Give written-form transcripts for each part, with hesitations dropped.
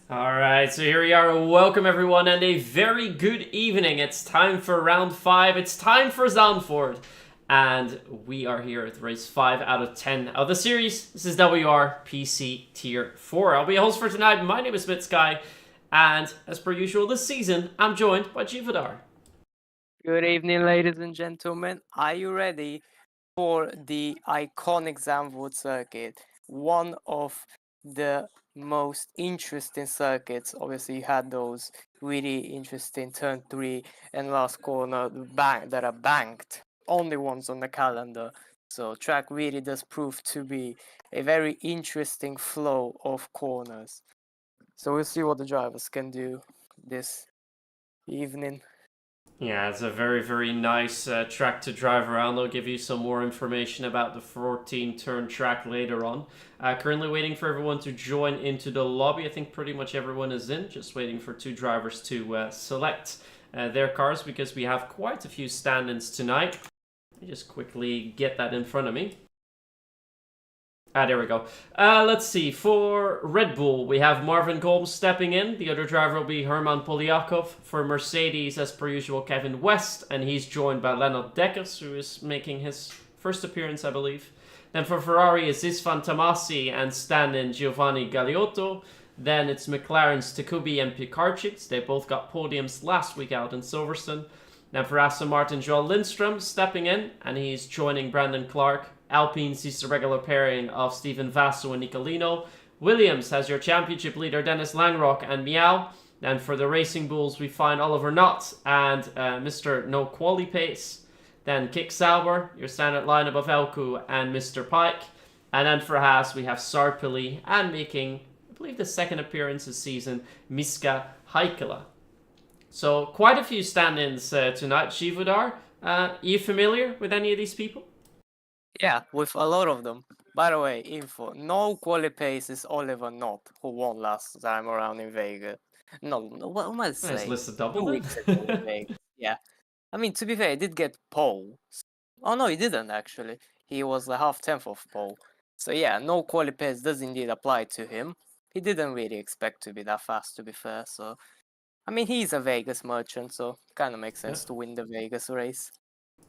Alright, so here we are. Welcome everyone and a very good evening. It's time for round 5. It's time for Zandvoort. And we are here at race 5 out of 10 of the series. This is WR PC Tier 4. I'll be your host for tonight. My name is Sky. And as per usual this season, I'm joined by Jivadar. Good evening, ladies and gentlemen. Are you ready for the iconic Zandvoort circuit? One of the most interesting circuits. Obviously, you had those really interesting turn 3 and last corner that are banked. Only ones on the calendar. So track really does prove to be a very interesting flow of corners. So we'll see what the drivers can do this evening. Yeah, it's a very, very nice track to drive around. I'll give you some more information about the 14-turn track later on. Currently waiting for everyone to join into the lobby. I think pretty much everyone is in, just waiting for two drivers to select their cars because we have quite a few stand-ins tonight. Let me just quickly get that in front of me. There we go. Let's see. For Red Bull, we have Marvin Golm stepping in. The other driver will be Herman Polyakov. For Mercedes, as per usual, Kevin West. And he's joined by Lennart Dekkers, who is making his first appearance, I believe. Then for Ferrari, it's Isvan Tamasi and stand-in Giovanni Galiotto. Then it's McLaren's Takubi and Pikarczyk. They both got podiums last week out in Silverstone. Then for Aston Martin, Joel Lindstrom stepping in. And he's joining Brandon Clark. Alpine sees the regular pairing of Steven Vasso and Nicolino. Williams has your championship leader Dennis Langrock and Meow. Then for the Racing Bulls, we find Oliver Knott and Mr. No Quali Pace. Then Kik Sauber, your standard lineup of Elku and Mr. Pike. And then for Haas, we have Sarpili and making, I believe, the second appearance this season, Miska Haikala. So quite a few stand-ins tonight. Shivudar, you familiar with any of these people? Yeah, with a lot of them. By the way, info. No quali pace is Oliver Knott, who won last time around in Vegas. No, what am I saying? Nice list of double 2 then. weeks ago in Vegas. Yeah. I mean, to be fair, he did get pole. Oh, no, he didn't, actually. He was the half-tenth of pole. So yeah, no quali pace does indeed apply to him. He didn't really expect to be that fast, to be fair, so... I mean, he's a Vegas merchant, so kind of makes sense to win the Vegas race.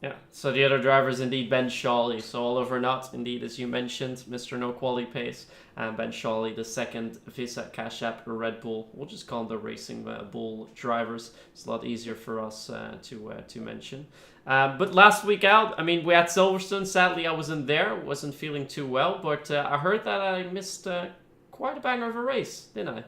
Yeah, so the other driver is indeed Ben Shawley. So Oliver Knott, indeed, as you mentioned, Mr. No Quali Pace, and Ben Shawley, the second Visa Cash App Red Bull. We'll just call them the Racing Bull drivers. It's a lot easier for us to mention. But last week out, I mean, we had Silverstone. Sadly, I wasn't there, wasn't feeling too well, but I heard that I missed quite a banger of a race, didn't I?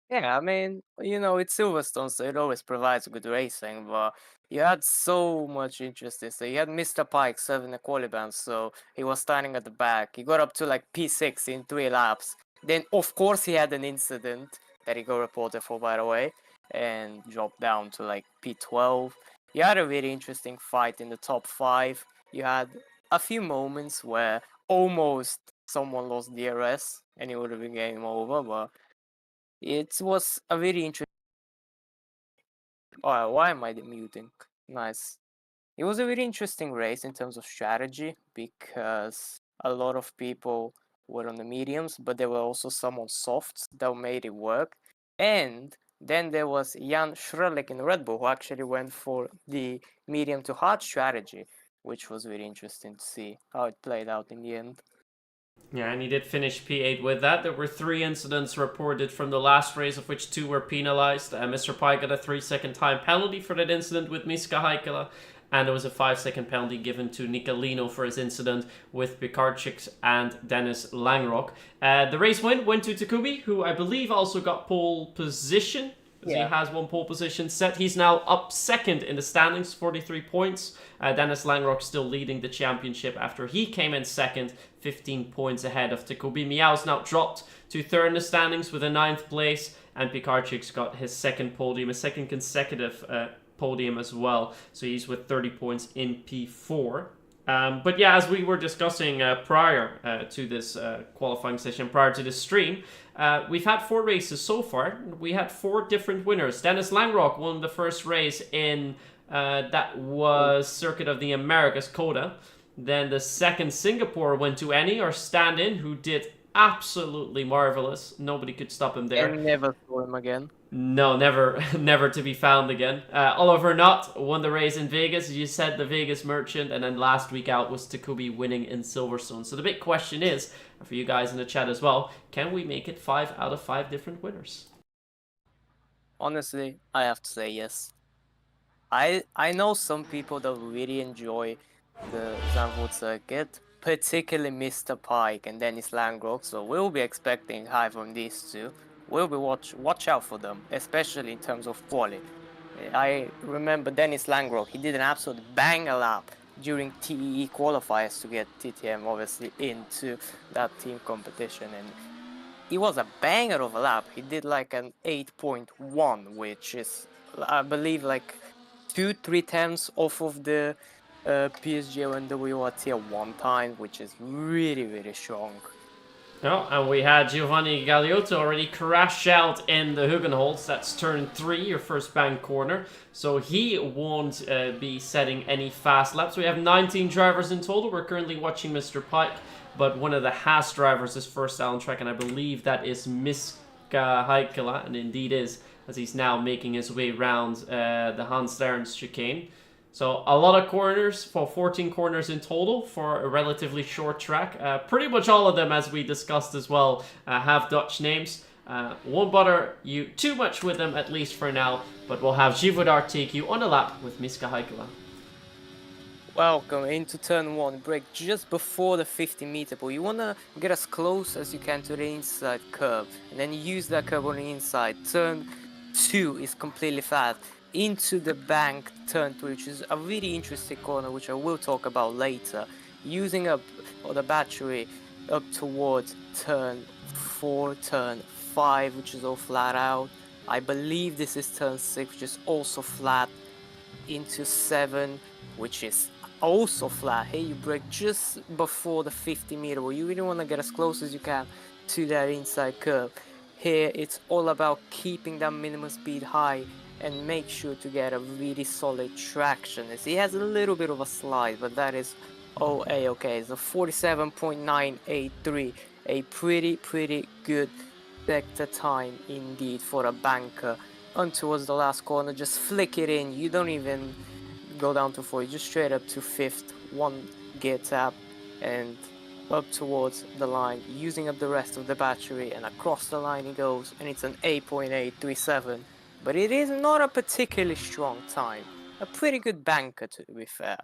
Yeah, I mean, it's Silverstone, so it always provides good racing, but you had so much interest in. So you had Mr. Pike serving the quali band, so he was starting at the back. He got up to like P6 in 3 laps. Then, of course, he had an incident that he got reported for, by the way, and dropped down to like P12. You had a really interesting fight in the top 5. You had a few moments where almost someone lost DRS and it would have been game over, but it was a very interesting. Oh, why am I muting? Nice. It was a very interesting race in terms of strategy because a lot of people were on the mediums, but there were also some on softs that made it work. And then there was Jan Schrellik in Red Bull who actually went for the medium to hard strategy, which was very interesting to see how it played out in the end. Yeah, and he did finish P8 with that. There were 3 incidents reported from the last race, of which 2 were penalized. Mr. Pike got a 3-second time penalty for that incident with Miska Haikala, and there was a 5-second penalty given to Nicolino for his incident with Pikarczyk and Dennis Langrock. The race went to Takubi, who I believe also got pole position. He has 1 pole position set. He's now up second in the standings, 43 points. Dennis Langrock still leading the championship after he came in second, 15 points ahead of Takubi. Miao's now dropped to third in the standings with a 9th place, and Pikarczyk's got his second podium, a second consecutive podium as well. So he's with 30 points in P4. But yeah, as we were discussing prior to this qualifying session, prior to this stream, we've had 4 races so far. We had 4 different winners. Dennis Langrock won the first race in, that was Circuit of the Americas, COTA. Then the second Singapore went to Annie, our stand-in, who did absolutely marvelous. Nobody could stop him there. And never saw him again. No, never, never to be found again. Oliver Nutt won the race in Vegas. You said the Vegas Merchant, and then last week out was Takubi winning in Silverstone. So the big question is, for you guys in the chat as well, can we make it 5 out of 5 different winners? Honestly, I have to say yes. I know some people that really enjoy the Zandvoort circuit, particularly Mr. Pike and Dennis Langrock, so we'll be expecting high from these two. We'll be watch out for them, especially in terms of quality. I remember Dennis Langrock, he did an absolute banger lap during TEE qualifiers to get TTM obviously into that team competition, and he was a banger of a lap. He did like an 8.1, which is, I believe, like 2-3 tenths off of the PSG and WOR tier 1 time, which is really, really strong. No, and we had Giovanni Gagliotto already crash out in the Hugenholz. That's turn 3, your first bank corner. So he won't be setting any fast laps. We have 19 drivers in total. We're currently watching Mr. Pike, but one of the Haas drivers is first out on track, and I believe that is Miska Heikkila, and indeed is, as he's now making his way around the Hans Sterns chicane. So a lot of corners, for 14 corners in total for a relatively short track. Pretty much all of them, as we discussed as well, have Dutch names. Won't bother you too much with them, at least for now, but we'll have Givaudan take you on a lap with Miska Heikkila. Welcome into turn 1, brake just before the 50-meter pole. You want to get as close as you can to the inside curve, and then use that curve on the inside. Turn 2 is completely flat. Into the bank turn 3, which is a really interesting corner, which I will talk about later. Using up the battery up towards turn 4, turn 5, which is all flat out. I believe this is turn 6, which is also flat. Into 7, which is also flat. Here you brake just before the 50-meter where you really want to get as close as you can to that inside curve. Here it's all about keeping that minimum speed high and make sure to get a really solid traction. As he has a little bit of a slide, but that is okay. It's a 47.983, a pretty good sector time indeed for a banker. On towards the last corner, just flick it in. You don't even go down to 4, you just straight up to 5th, 1 gear tap, and up towards the line, using up the rest of the battery, and across the line he goes, and it's an 8.837. But it is not a particularly strong time. A pretty good banker, to be fair.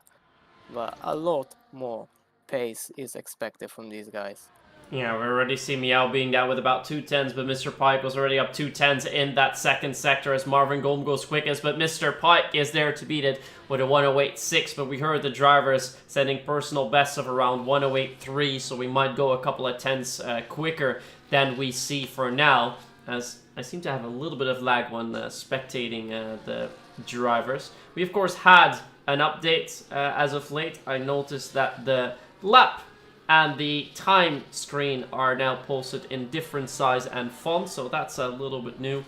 But a lot more pace is expected from these guys. Yeah, we already see Meow being down with about 2 tenths, but Mr. Pike was already up 2 tenths in that second sector as Marvin Golm goes quickest, but Mr. Pike is there to beat it with a 108.6, but we heard the drivers setting personal bests of around 108.3, so we might go a couple of tenths quicker than we see for now, as I seem to have a little bit of lag when spectating the drivers. We, of course, had an update as of late. I noticed that the lap and the time screen are now posted in different size and font, so that's a little bit new.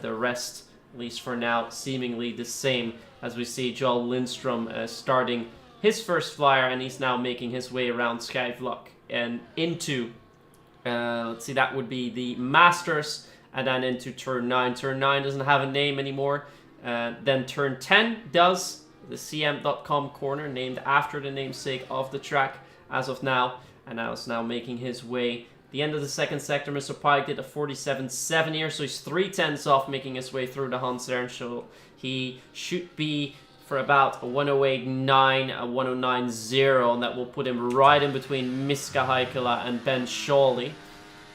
The rest, at least for now, seemingly the same, as we see Joel Lindstrom starting his first flyer, and he's now making his way around Skyvlog and into, let's see, that would be the Masters, and then into turn 9. Turn 9 doesn't have a name anymore. Then turn 10 does, the cm.com corner, named after the namesake of the track as of now, and now is now making his way. The end of the second sector, Mr. Pike did a 47.7 here, so he's 3 tenths off making his way through the Hans Ernst, so he should be for about a 108.9, a 109.0, and that will put him right in between Miska Heikkila and Ben Schawley.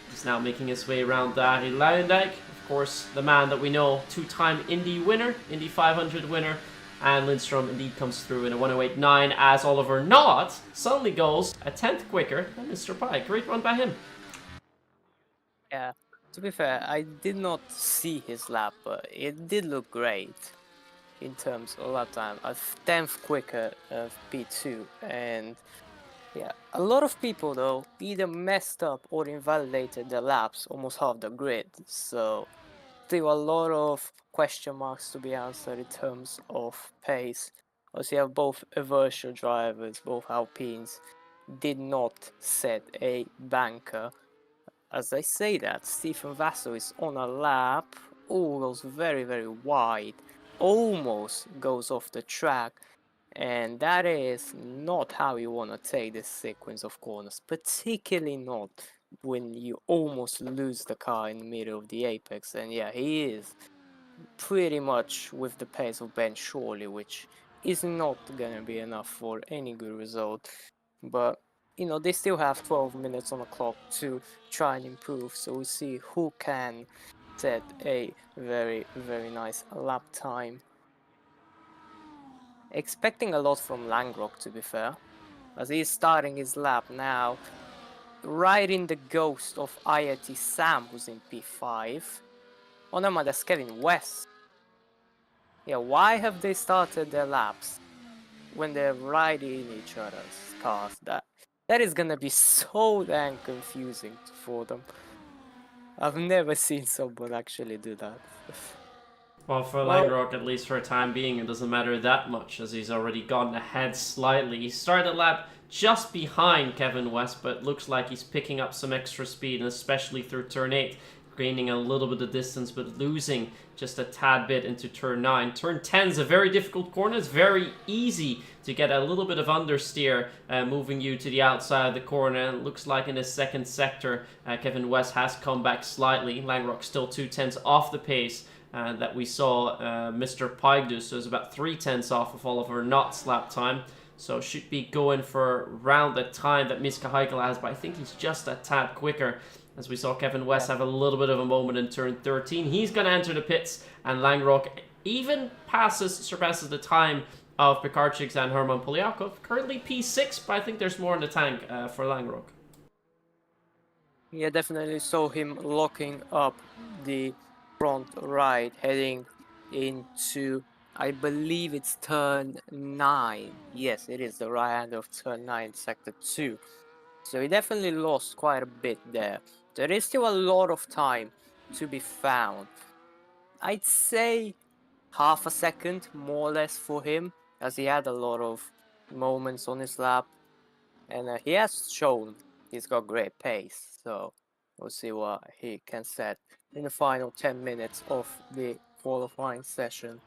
He's now making his way around Darie Luijendijk, of course, the man that we know, 2-time Indy winner, Indy 500 winner. And Lindstrom indeed comes through in a 108.9 as Oliver Knott suddenly goes a tenth quicker than Mr. Pike. Great run by him. Yeah, to be fair, I did not see his lap, but it did look great in terms of lap time. A tenth quicker of P2, and yeah, a lot of people though either messed up or invalidated their laps almost half the grid, so still a lot of question marks to be answered in terms of pace. Also, you have both Eversha drivers, both Alpines, did not set a banker as I say that, Stephen Vasso is on a lap. Oh, goes very, very wide. Almost goes off the track. And that is not how you want to take this sequence of corners, particularly not when you almost lose the car in the middle of the apex. And yeah, he is pretty much with the pace of Ben Shorley, which is not gonna be enough for any good result. But they still have 12 minutes on the clock to try and improve, so we'll see who can set a very, very nice lap time. Expecting a lot from Langrock, to be fair, as he's starting his lap now, riding the ghost of IIT Sam, who's in P5. Oh no, man, that's Kevin West. Yeah, why have they started their laps when they're riding each other's cars? That is gonna be so dang confusing for them. I've never seen someone actually do that. Well, for Well, Langrock, at least for a time being, it doesn't matter that much, as he's already gotten ahead slightly. He started the lap just behind Kevin West, but looks like he's picking up some extra speed, and especially through turn 8, gaining a little bit of distance, but losing just a tad bit into turn 9. Turn 10 is a very difficult corner. It's very easy to get a little bit of understeer, moving you to the outside of the corner. And it looks like in the second sector, Kevin West has come back slightly. Langrock still 2/10 off the pace that we saw Mr. Pike do, so it's about 3/10 off of Oliver Knott's lap time. So should be going for around the time that Miska Heikel has, but I think he's just a tad quicker. As we saw Kevin West have a little bit of a moment in turn 13. He's going to enter the pits, and Langrock even surpasses the time of Pekarczyk and Herman Polyakov. Currently P6, but I think there's more in the tank for Langrock. yeah, definitely saw him locking up the front right, heading into, I believe it's turn 9. Yes, it is the right hand of turn 9, sector 2. So he definitely lost quite a bit there. There is still a lot of time to be found. I'd say half a second, more or less, for him, as he had a lot of moments on his lap. And he has shown he's got great pace. So we'll see what he can set in the final 10 minutes of the qualifying session.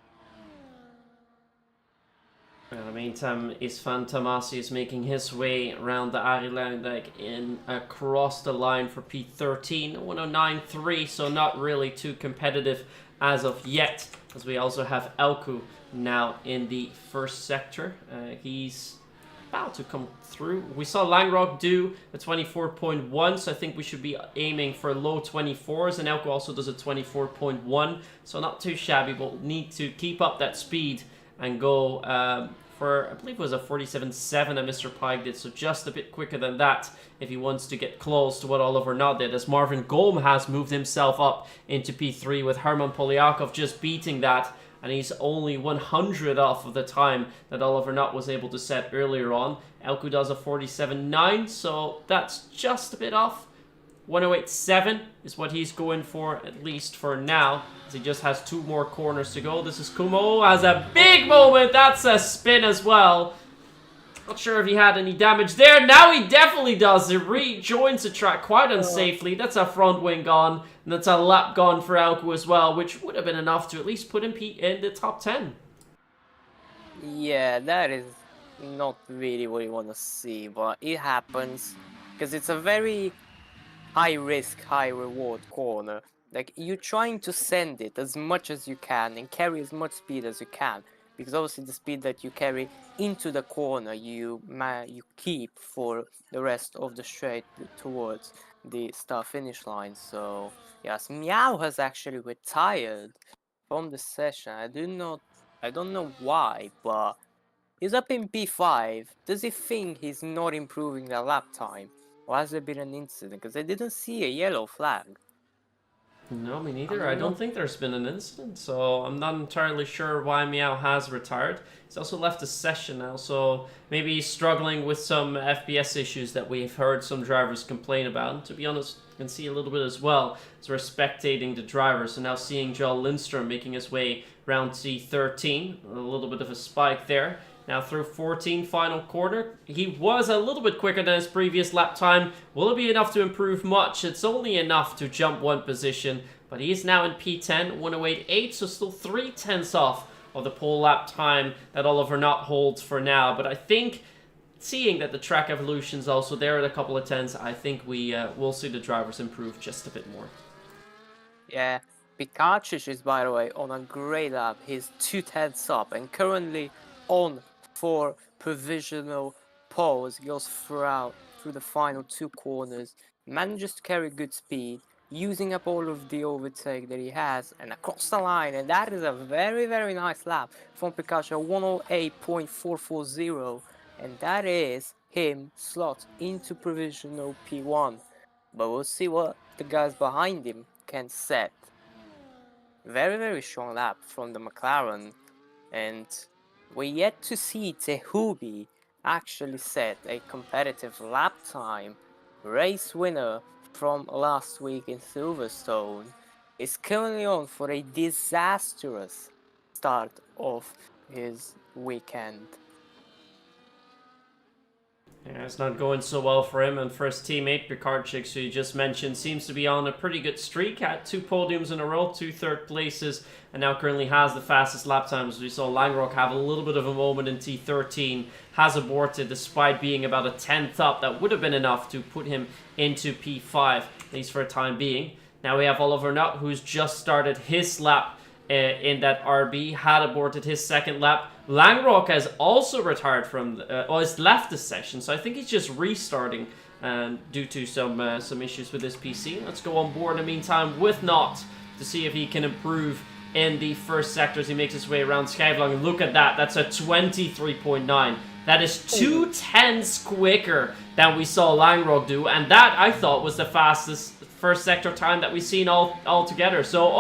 In the meantime, Isfan Tamasi is making his way around the Arilandijk in across the line for P13, 109.3, so not really too competitive as of yet, as we also have Elku now in the first sector. He's about to come through. We saw Langrock do a 24.1, so I think we should be aiming for low 24s, and Elku also does a 24.1, so not too shabby, but need to keep up that speed and go for, I believe it was a 47.7 that Mr. Pike did, so just a bit quicker than that if he wants to get close to what Oliver Knott did, as Marvin Golm has moved himself up into P3 with Herman Polyakov just beating that, and he's only 100 off of the time that Oliver Knott was able to set earlier on. Elku does a 47.9, so that's just a bit off. 108.7 is what he's going for, at least for now, as he just has 2 more corners to go. This is Kumo, has a big moment. That's a spin as well. Not sure if he had any damage there. Now he definitely does. He rejoins the track quite unsafely. That's a front wing gone, and that's a lap gone for Elku as well, which would have been enough to at least put him in the top 10. Yeah, that is not really what you want to see, but it happens because it's a very high risk, high reward corner. Like, you're trying to send it as much as you can and carry as much speed as you can, because obviously the speed that you carry into the corner you keep for the rest of the straight towards the start finish line. So yes, Meow has actually retired from the session. I don't know why, but he's up in P5. Does he think he's not improving the lap time? Or has there been an incident? Because I didn't see a yellow flag. No, me neither. I don't think there's been an incident, so I'm not entirely sure why Meow has retired. He's also left the session now, so maybe he's struggling with some FPS issues that we've heard some drivers complain about. And to be honest, you can see a little bit as well as we're spectating the drivers. So now seeing Joel Lindstrom making his way around C13, a little bit of a spike there. Now through 14 final corner, he was a little bit quicker than his previous lap time. Will it be enough to improve much? It's only enough to jump one position, but he's now in P10, 108.8, so still 3/10 off of the pole lap time that Oliver Knott holds for now. But I think, seeing that the track evolution's also there at a couple of tens, I think will see the drivers improve just a bit more. Yeah, Pikachu is, by the way, on a great lap. He's 2/10 up and currently on for provisional poles. He goes through the final 2 corners, manages to carry good speed, using up all of the overtake that he has, and across the line. And that is a very, very nice lap from Pikachu, 108.440. And that is him slot into provisional P1. But we'll see what the guys behind him can set. Very, very strong lap from the McLaren, and we're yet to see Tehubi actually set a competitive lap time. Race winner from last week in Silverstone is currently on for a disastrous start of his weekend. Yeah, it's not going so well for him, and for his teammate Pikarczyk, who you just mentioned, seems to be on a pretty good streak. Had 2 podiums in a row, 2 third places, and now currently has the fastest lap times. We saw Langrock have a little bit of a moment in T13, has aborted despite being about a 10th up. That would have been enough to put him into P5, at least for a time being. Now we have Oliver Nutt, who's just started his lap in that RB, had aborted his second lap. Langrock has also retired from, has left the session, so I think he's just restarting due to some issues with his PC. Let's go on board in the meantime with Knott to see if he can improve in the first sector as he makes his way around Skyvlong. And look at that, that's a 23.9. That is 2/10 quicker than we saw Langrock do, and that I thought was the fastest first sector time that we've seen all together. So,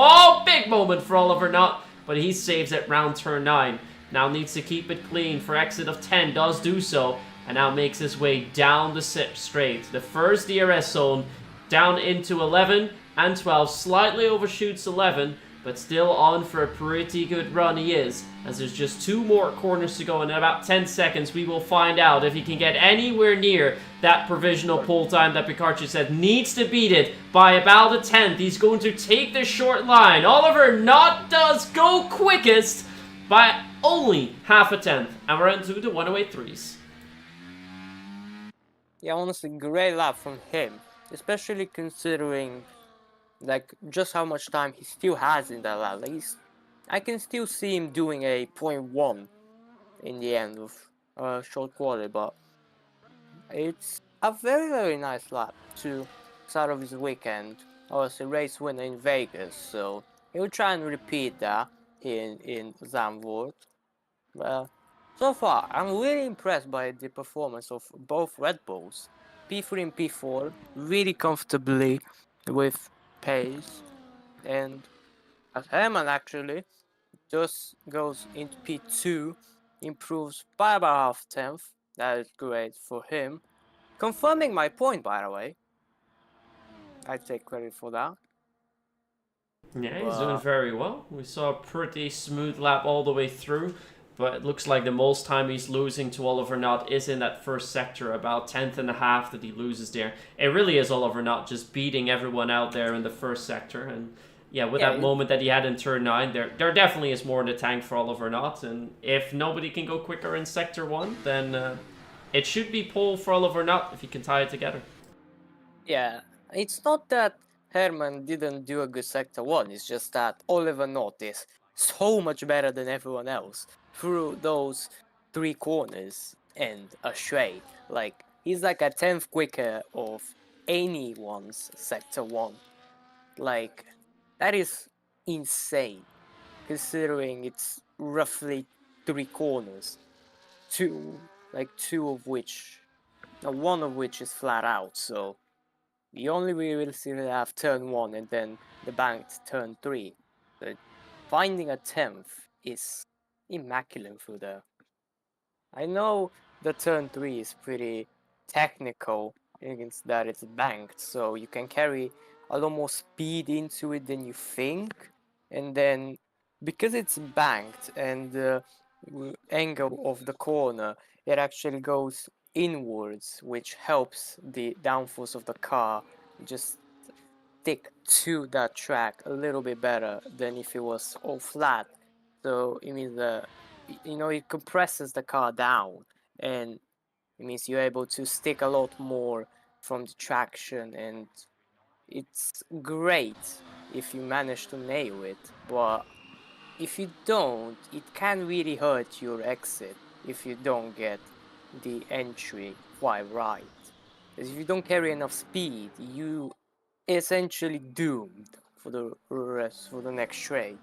big moment for Oliver Knott, but he saves it round turn 9. Now needs to keep it clean for exit of 10, does do so, and now makes his way down the straight. The first DRS zone down into 11 and 12, slightly overshoots 11, but still on for a pretty good run he is, as there's just 2 more corners to go, and in about 10 seconds we will find out if he can get anywhere near that provisional pole time that Pikarczyk said needs to beat it by about a 10th. He's going to take the short line. Oliver Knott does go quickest by only half a 10th, and we're into the 108.3s. Yeah, honestly, great lap from him, especially considering like just how much time he still has in that lap. Like I can still see him doing a 0.1 in the end of short quarter, but it's a very, very nice lap to start of his weekend. Also, race winner in Vegas, so he'll try and repeat that in Zandvoort. Well, so far, I'm really impressed by the performance of both Red Bulls. P3 and P4 really comfortably with pace, and as Herman actually just goes into P2, improves by about half 10th. That is great for him. Confirming my point, by the way. I take credit for that. Yeah, he's doing very well. We saw a pretty smooth lap all the way through, but it looks like the most time he's losing to Oliver Knott is in that first sector, about 10th and a half that he loses there. It really is Oliver Knott just beating everyone out there in the first sector, and yeah, with that moment that he had in turn 9, there definitely is more in the tank for Oliver Knott, and if nobody can go quicker in sector 1, then it should be pole for Oliver Knott if he can tie it together. Yeah, it's not that Herman didn't do a good sector 1, it's just that Oliver Knott is so much better than everyone else through those 3 corners and a straight. Like, he's like a 10th quicker of anyone's sector 1. Like, that is insane, considering it's roughly 3 corners. 2 of which, one of which is flat out, so we only really have turn 1 and then the banked turn 3. So finding a 10th is immaculate through there. I know the turn 3 is pretty technical against that it's banked, so you can carry a lot more speed into it than you think, and then because it's banked and angle of the corner, it actually goes inwards, which helps the downforce of the car just stick to that track a little bit better than if it was all flat. So it means that it compresses the car down, and it means you're able to stick a lot more from the traction, and it's great if you manage to nail it. But if you don't, it can really hurt your exit if you don't get the entry quite right. Because if you don't carry enough speed, you essentially doomed for the next straight.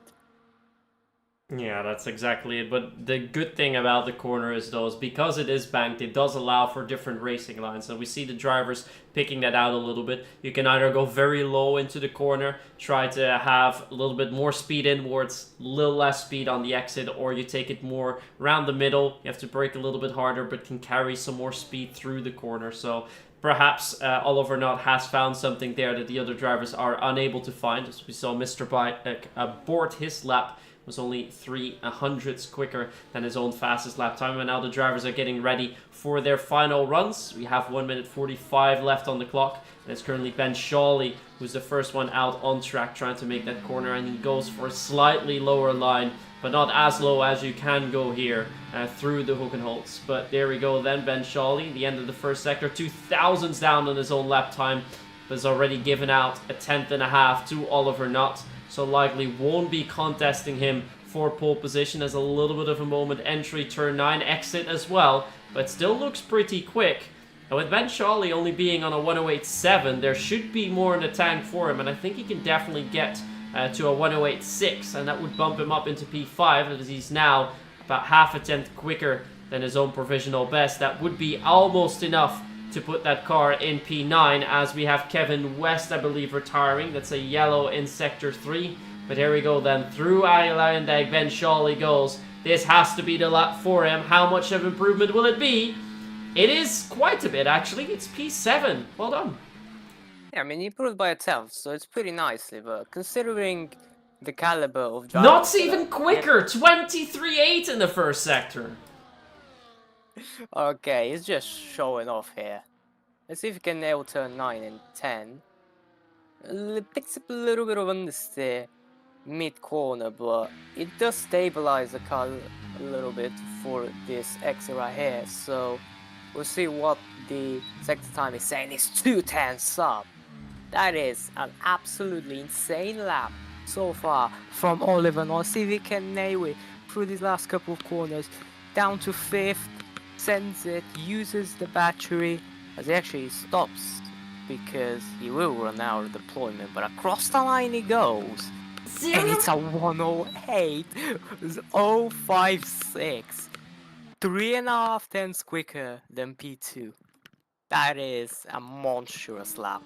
Yeah, that's exactly it. But the good thing about the corner is, though, is because it is banked, it does allow for different racing lines. And we see the drivers picking that out a little bit. You can either go very low into the corner, try to have a little bit more speed inwards, a little less speed on the exit, or you take it more around the middle. You have to brake a little bit harder, but can carry some more speed through the corner. So perhaps Oliver Knott has found something there that the other drivers are unable to find. As we saw Mr. Bike abort his lap was only 3/100ths quicker than his own fastest lap time. And now the drivers are getting ready for their final runs. We have 1 minute 45 left on the clock. And it's currently Ben Shawley who's the first one out on track trying to make that corner. And he goes for a slightly lower line, but not as low as you can go here through the hook and holds. But there we go then, Ben Shawley, the end of the first sector, 2,000s down on his own lap time, but has already given out a 10th and a half to Oliver Knott. So likely won't be contesting him for pole position. As a little bit of a moment entry, turn 9 exit as well, but still looks pretty quick. And with Ben Shawley only being on a 108.7, there should be more in the tank for him, and I think he can definitely get to a 108.6, and that would bump him up into P5, as he's now about half a tenth quicker than his own provisional best. That would be almost enough to put that car in P9, as we have Kevin West, I believe, retiring. That's a yellow in Sector 3. But here we go then. Through Islandag, Ben Shawley goes. This has to be the lap for him. How much of improvement will it be? It is quite a bit, actually. It's P7. Well done. Yeah, I mean, he improved by a tenth, so it's pretty nicely, but considering the caliber of drivers... Not even quicker! 23.8 in the first sector. Okay, he's just showing off here. Let's see if he can nail turn 9 and 10. Picks up a little bit of understeer mid-corner, but it does stabilize the car a little bit for this exit right here, so we'll see what the sector time is saying. It's 2/10 up. That is an absolutely insane lap so far from Oliver Knott. See if he can nail it through these last couple of corners. Down to 5th, sends it, uses the battery, as he actually stops because he will run out of deployment, but across the line he goes. And it's a 108, 056, 3.5 tenths quicker than P2. That is a monstrous lap.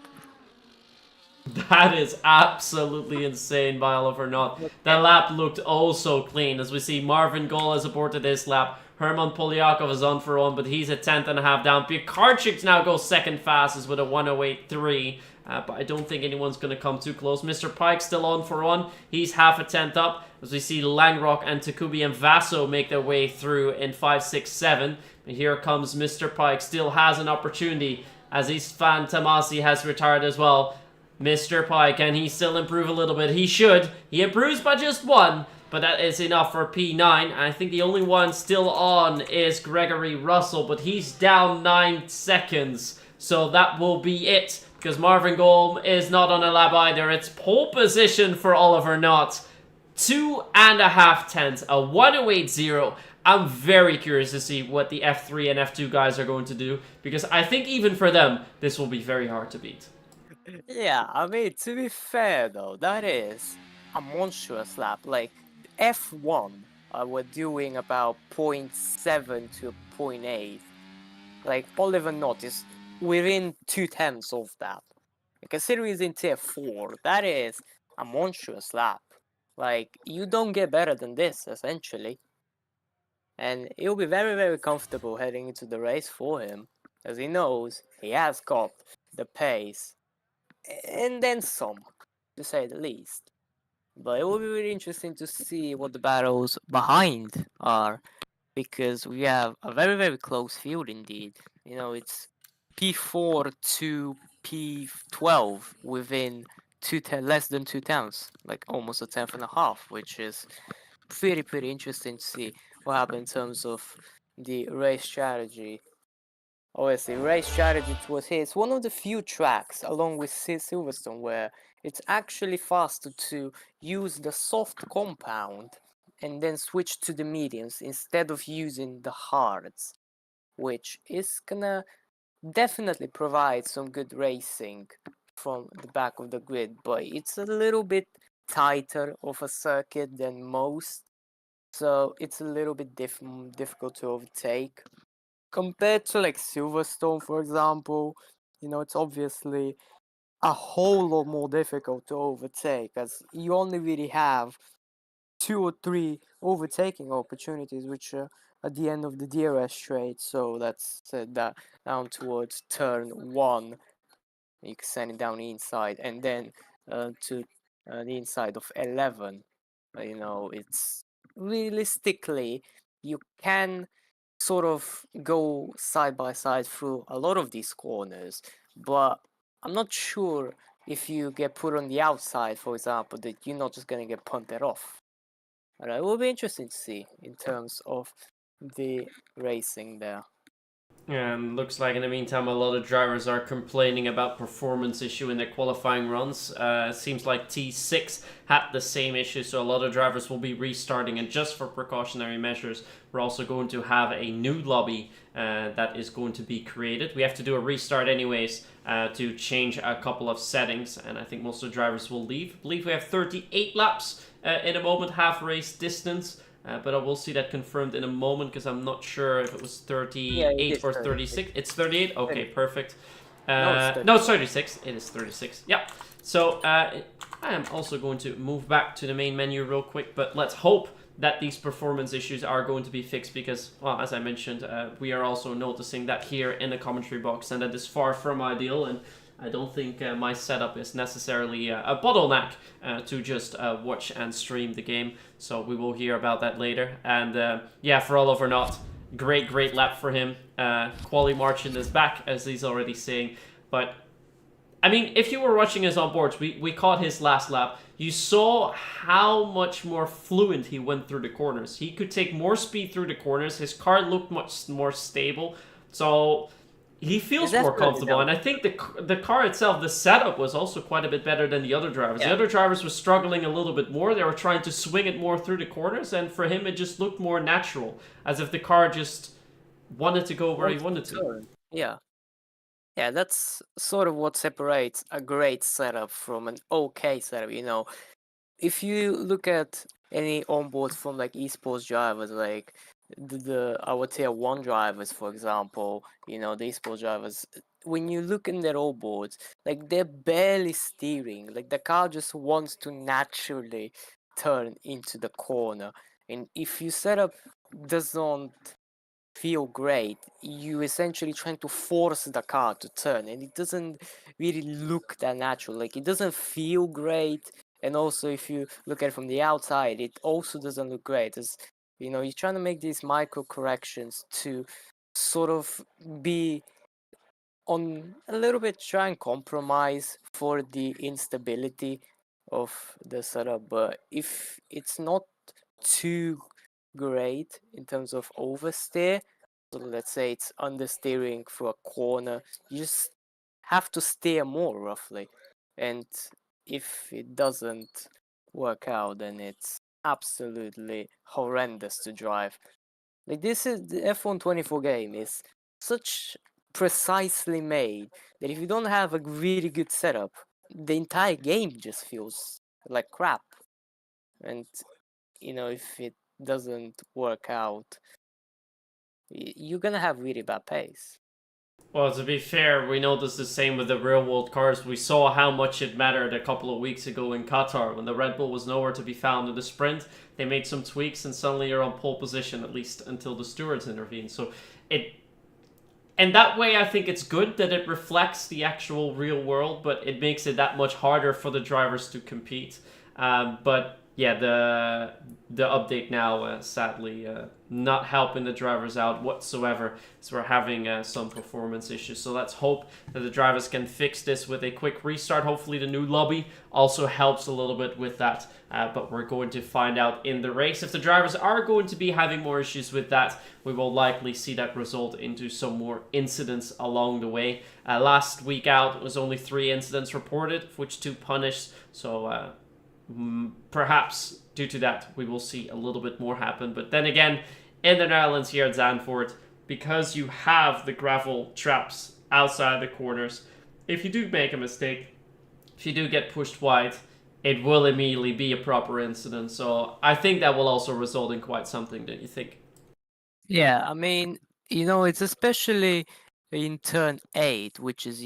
That is absolutely insane by Oliver Knott. The lap looked oh so clean, as we see Marvin Goll has aborted his lap. Herman Polyakov is on for one, but he's a 10th and a half down. Pikarczyk now goes second fastest with a 108.3. But I don't think anyone's going to come too close. Mr. Pike still on for one. He's half a tenth up, as we see Langrock and Takubi and Vaso make their way through in 5, 6, 7. And here comes Mr. Pike. Still has an opportunity, as Istvan Tamasi has retired as well. Mr. Pike, can he still improve a little bit? He should. He improves by just 1, but that is enough for P9. I think the only one still on is Gregory Russell, but he's down 9 seconds. So that will be it, because Marvin Goll is not on a lap either. It's pole position for Oliver Knott. 2.5 tenths, a 108.0. I'm very curious to see what the F3 and F2 guys are going to do, because I think even for them, this will be very hard to beat. Yeah, I mean, to be fair though, that is a monstrous lap. Like, F1 were doing about 0.7 to 0.8. Like, Oliver Knott is within 2/10 of that. And considering he's in tier 4, that is a monstrous lap. Like, you don't get better than this, essentially. And it'll be very, very comfortable heading into the race for him, as he knows he has got the pace, and then some, to say the least. But it will be really interesting to see what the battles behind are. because we have a very, very close field indeed. It's P4 to P12 within less than 2 tenths, like almost a tenth and a half, which is pretty interesting to see what happens in terms of the race strategy. Obviously, race strategy towards here. It's one of the few tracks, along with Silverstone, where it's actually faster to use the soft compound and then switch to the mediums instead of using the hards, which is gonna definitely provide some good racing from the back of the grid, but it's a little bit tighter of a circuit than most, so it's a little bit difficult to overtake compared to like Silverstone, for example. It's obviously a whole lot more difficult to overtake, as you only really have 2 or 3 overtaking opportunities, which are at the end of the DRS straight. So that's that down towards turn 1. You can send it down the inside, and then to the inside of 11. It's realistically, you can sort of go side by side through a lot of these corners, but I'm not sure if you get put on the outside, for example, that you're not just gonna get punted off. And it will be interesting to see in terms of the racing there. And looks like in the meantime, a lot of drivers are complaining about performance issue in their qualifying runs. Seems like T6 had the same issue, so a lot of drivers will be restarting. And just for precautionary measures, we're also going to have a new lobby that is going to be created. We have to do a restart anyways to change a couple of settings, and I think most of the drivers will leave. I believe we have 38 laps in a moment, half race distance. But I will see that confirmed in a moment because I'm not sure if it was Yeah, it 38 is or 36. 36. It's 38? Okay, perfect. No, It's 36. It is 36. Yeah. So I am also going to move back to the main menu real quick, but let's hope that these performance issues are going to be fixed because, well, as I mentioned, we are also noticing that here in the commentary box, and that is far from ideal. And I don't think my setup is necessarily a bottleneck to just watch and stream the game. So we will hear about that later. And yeah, for all over not, great lap for him. Quali Marchand is back, as he's already saying. But I mean, if you were watching us on boards, we caught his last lap. You saw how much more fluent he went through the corners. He could take more speed through the corners. His car looked much more stable. So he feels more comfortable, and I think the car itself, the setup was also quite a bit better than the other drivers. Yeah. The other drivers were struggling a little bit more. They were trying to swing it more through the corners, and for him, it just looked more natural, as if the car just wanted to go where he wanted to. Yeah. Yeah, that's sort of what separates a great setup from an okay setup. If you look at any onboards from like esports drivers, like our tier 1 drivers, for example, the esports drivers, when you look in their onboards, like they're barely steering, like the car just wants to naturally turn into the corner. And if your setup doesn't feel great, you essentially trying to force the car to turn, and it doesn't really look that natural. Like, it doesn't feel great, and also if you look at it from the outside, it also doesn't look great. As you're trying to make these micro corrections to sort of be on a little bit, try and compromise for the instability of the setup. But if it's not too great in terms of oversteer, so let's say it's understeering through a corner, you just have to steer more roughly. And if it doesn't work out, then it's absolutely horrendous to drive. Like, this is the F1 24 game is such precisely made that if you don't have a really good setup, the entire game just feels like crap. And if it doesn't work out, you're gonna have really bad pace. Well, to be fair, we noticed the same with the real world cars. We saw how much it mattered a couple of weeks ago in Qatar when the Red Bull was nowhere to be found in the sprint. They made some tweaks and suddenly you're on pole position, at least until the stewards intervened. So it, and that way I think it's good that it reflects the actual real world, but it makes it that much harder for the drivers to compete. But yeah, the update now sadly not helping the drivers out whatsoever. So we're having some performance issues. So let's hope that the drivers can fix this with a quick restart. Hopefully the new lobby also helps a little bit with that. But we're going to find out in the race. If the drivers are going to be having more issues with that, we will likely see that result into some more incidents along the way. Last week out was only 3 incidents reported, of which 2 punished. So perhaps due to that, we will see a little bit more happen. But then again, in the Netherlands here at Zandvoort, because you have the gravel traps outside the corners, if you do make a mistake, if you do get pushed wide, it will immediately be a proper incident. So I think that will also result in quite something, don't you think? Yeah, I mean, it's especially in turn 8, which is,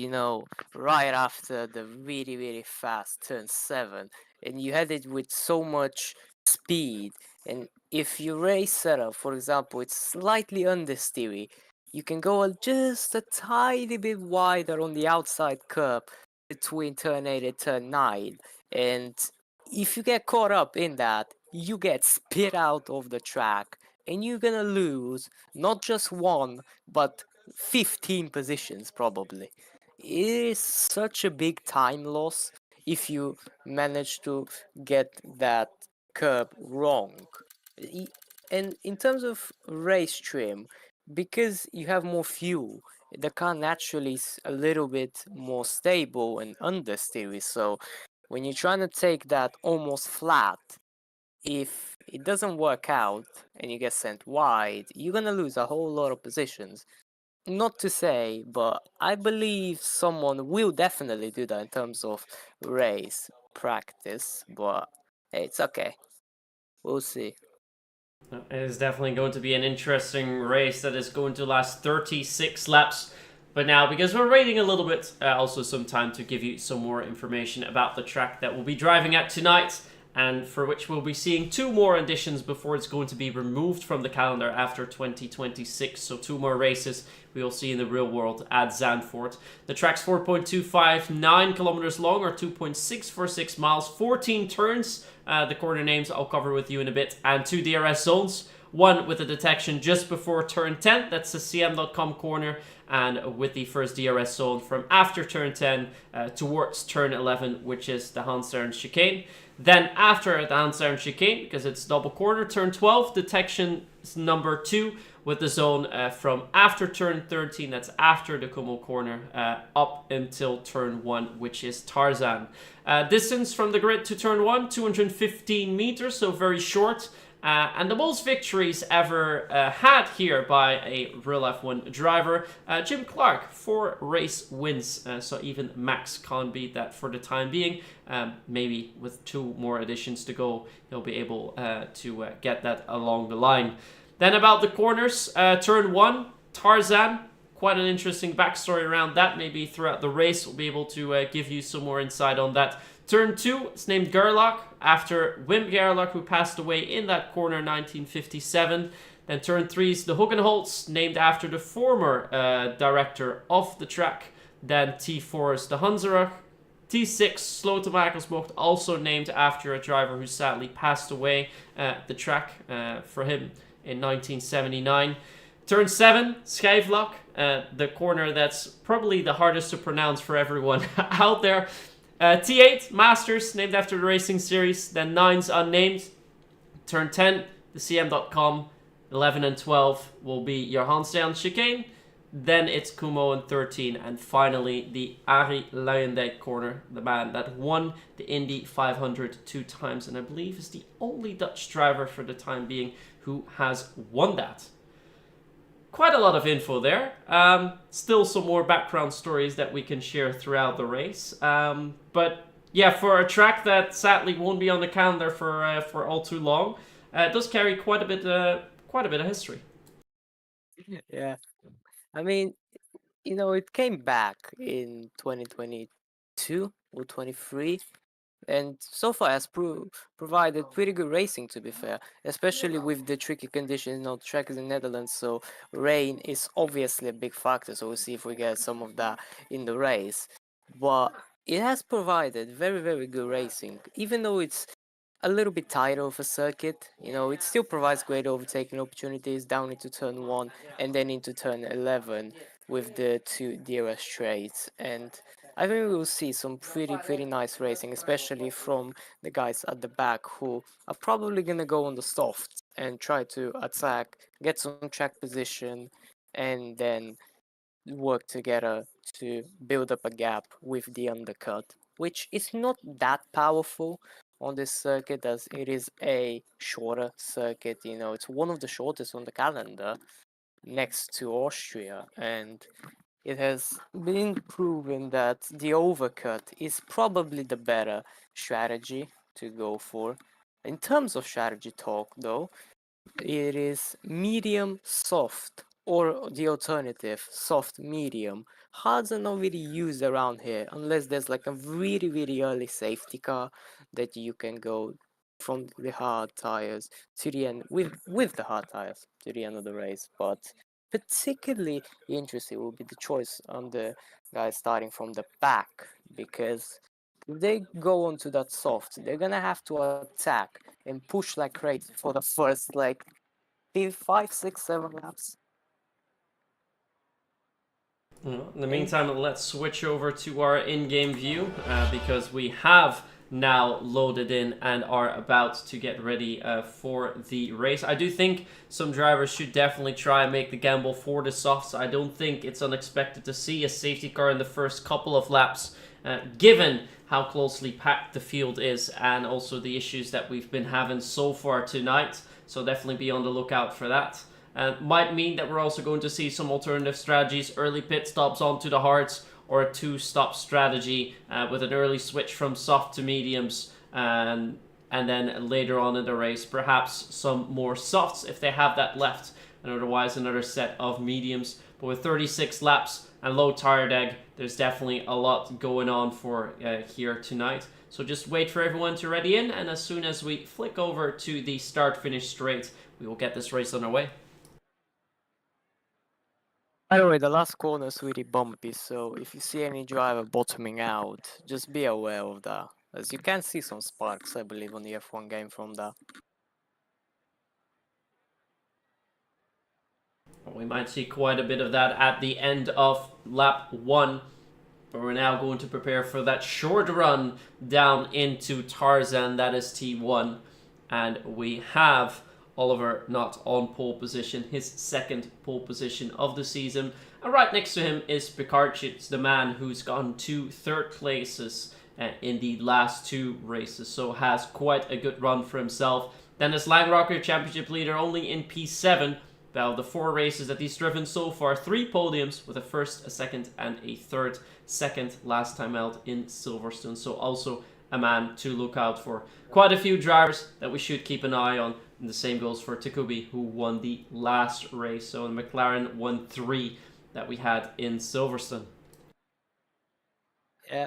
right after the really, really fast turn 7, and you had it with so much speed. And if your race setup, for example, it's slightly understeery, you can go just a tiny bit wider on the outside curb between turn 8 and turn 9. And if you get caught up in that, you get spit out of the track and you're gonna lose not just one but 15 positions probably. It is such a big time loss if you manage to get that curb wrong. Y- And in terms of race trim, because you have more fuel, the car naturally is a little bit more stable and understeery. So when you're trying to take that almost flat, if it doesn't work out and you get sent wide, you're gonna lose a whole lot of positions. Not to say, but I believe someone will definitely do that in terms of race practice, but hey, it's okay. We'll see. It is definitely going to be an interesting race that is going to last 36 laps. But now, because we're waiting a little bit, also some time to give you some more information about the track that we'll be driving at tonight, and for which we'll be seeing 2 more editions before it's going to be removed from the calendar after 2026. So 2 more races we will see in the real world at Zandvoort. The track's 4.259 kilometers long, or 2.646 miles, 14 turns. The corner names I'll cover with you in a bit, and 2 DRS zones. One with a detection just before turn 10, that's the CM.com corner, and with the first DRS zone from after turn 10 towards turn 11, which is the Hans Ernst chicane. Then after the Hans Ernst chicane, because it's double corner, turn 12, detection number 2 with the zone from after turn 13, that's after the Kummel corner, up until turn 1, which is Tarzan. Distance from the grid to turn 1, 215 meters, so very short. And the most victories ever had here by a real F1 driver, Jim Clark, 4 race wins. So even Max can't beat that for the time being. Maybe with 2 more editions to go, he'll be able to get that along the line. Then about the corners, turn 1, Tarzan. Quite an interesting backstory around that. Maybe throughout the race we'll be able to give you some more insight on that. Turn 2, it's named Gerlach, after Wim Gerlach, who passed away in that corner in 1957. Then turn 3 is the Hoogenholz, named after the former director of the track. Then T4 is the Hanserach. T6, Slotenmakersbocht, also named after a driver who sadly passed away at the track for him in 1979. Turn 7, Schijfvlak, the corner that's probably the hardest to pronounce for everyone out there. T8, Masters, named after the racing series. Then 9's unnamed. Turn 10, the CM.com. 11 and 12 will be your Hansdown chicane. Then it's Kumo in 13. And finally, the Arie Luijendijk corner. The man that won the Indy 500 2 times. And I believe is the only Dutch driver for the time being who has won that. Quite a lot of info there. Still some more background stories that we can share throughout the race. But yeah, for a track that sadly won't be on the calendar for all too long, it does carry quite a bit of history. Yeah. I mean, it came back in 2022 or 23, and so far has provided pretty good racing, to be fair, especially with the tricky conditions. The track is in Netherlands, so rain is obviously a big factor. So we'll see if we get some of that in the race. But it has provided very, very good racing, even though it's a little bit tighter of a circuit. You know, it still provides great overtaking opportunities down into turn 1 and then into turn 11 with the two DRS straights. And I think we will see some pretty nice racing, especially from the guys at the back who are probably going to go on the soft and try to attack, get some track position, and then work together to build up a gap with the undercut, which is not that powerful on this circuit as it is a shorter circuit. You know, it's one of the shortest on the calendar next to Austria, and it has been proven that the overcut is probably the better strategy to go for. In terms of strategy talk, though, it is medium soft or the alternative soft medium. Hards are not really used around here unless there's like a really early safety car that you can go from the hard tires to the end with the hard tires to the end of the race. But particularly interesting will be the choice on the guys starting from the back, because if they go onto that soft, they're gonna have to attack and push like crazy for the first like 5, 6, 7 laps. Well, in the meantime, let's switch over to our in-game view because we have now loaded in and are about to get ready for the race. I do think some drivers should definitely try and make the gamble for the softs. I don't think it's unexpected to see a safety car in the first couple of laps, given how closely packed the field is and also the issues that we've been having so far tonight. So definitely be on the lookout for that. Might mean that we're also going to see some alternative strategies, early pit stops onto the hards, or a two-stop strategy with an early switch from soft to mediums, and then later on in the race, perhaps some more softs if they have that left, and otherwise another set of mediums. But with 36 laps and low tire deg, there's definitely a lot going on for here tonight. So just wait for everyone to ready in, and as soon as we flick over to the start-finish straight, we will get this race underway. By the way, the last corner is really bumpy, so if you see any driver bottoming out, just be aware of that. As you can see some sparks, I believe, on the F1 game from that. We might see quite a bit of that at the end of lap 1. But we're now going to prepare for that short run down into Tarzan, that is T1. And we have Oliver not on pole position, his second pole position of the season. And right next to him is Pekarčić, the man who's gotten 2 third places in the last 2 races. So has quite a good run for himself. Dennis Langrocker, championship leader, only in P7. Out of the 4 races that he's driven so far, 3 podiums with a first, a second, and a third. Second last time out in Silverstone. So also a man to look out for. Quite a few drivers that we should keep an eye on. And the same goes for Takubi, who won the last race. So the McLaren won 3 that we had in Silverstone. Yeah.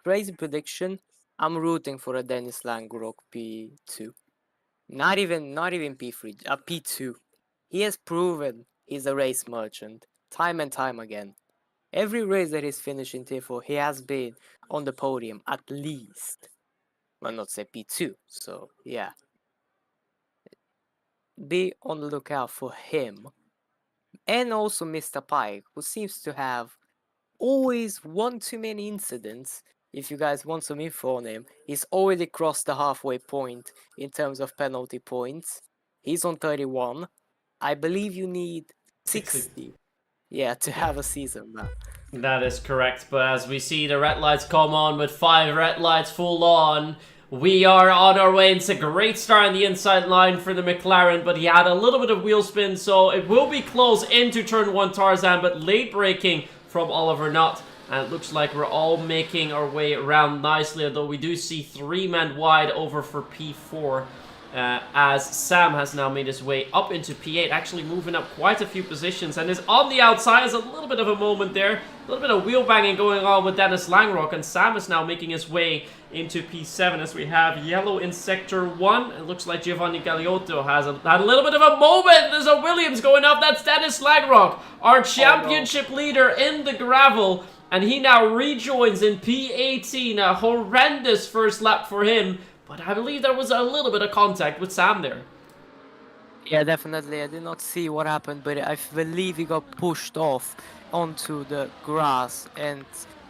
Crazy prediction. I'm rooting for a Dennis Langrock P2. Not even P3, a P2. He has proven he's a race merchant, time and time again. Every race that he's finished in Tier 4, he has been on the podium at least. Well, not say P2, so yeah. Be on the lookout for him. And also Mr. Pike, who seems to have always one too many incidents. If you guys want some info on him, he's already crossed the halfway point in terms of penalty points. He's on 31. I believe you need 60. Yeah, to have a season now. That is correct, but as we see the red lights come on with 5 red lights full on, we are on our way. It's a great start on the inside line for the McLaren, but he had a little bit of wheel spin, so it will be close into turn 1 Tarzan, but late braking from Oliver Nutt. And it looks like we're all making our way around nicely, although we do see 3 men wide over for P4. As Sam has now made his way up into P8, actually moving up quite a few positions, and is on the outside. There's a little bit of a moment there, a little bit of wheel banging going on with Dennis Langrock, and Sam is now making his way into P7 as we have yellow in sector 1. It looks like Giovanni Galiotto has had a little bit of a moment. There's a Williams going up. That's Dennis Langrock, our championship leader in the gravel, and he now rejoins in P18. A horrendous first lap for him. but I believe there was a little bit of contact with Sam there. Yeah, definitely. I did not see what happened, but I believe he got pushed off onto the grass and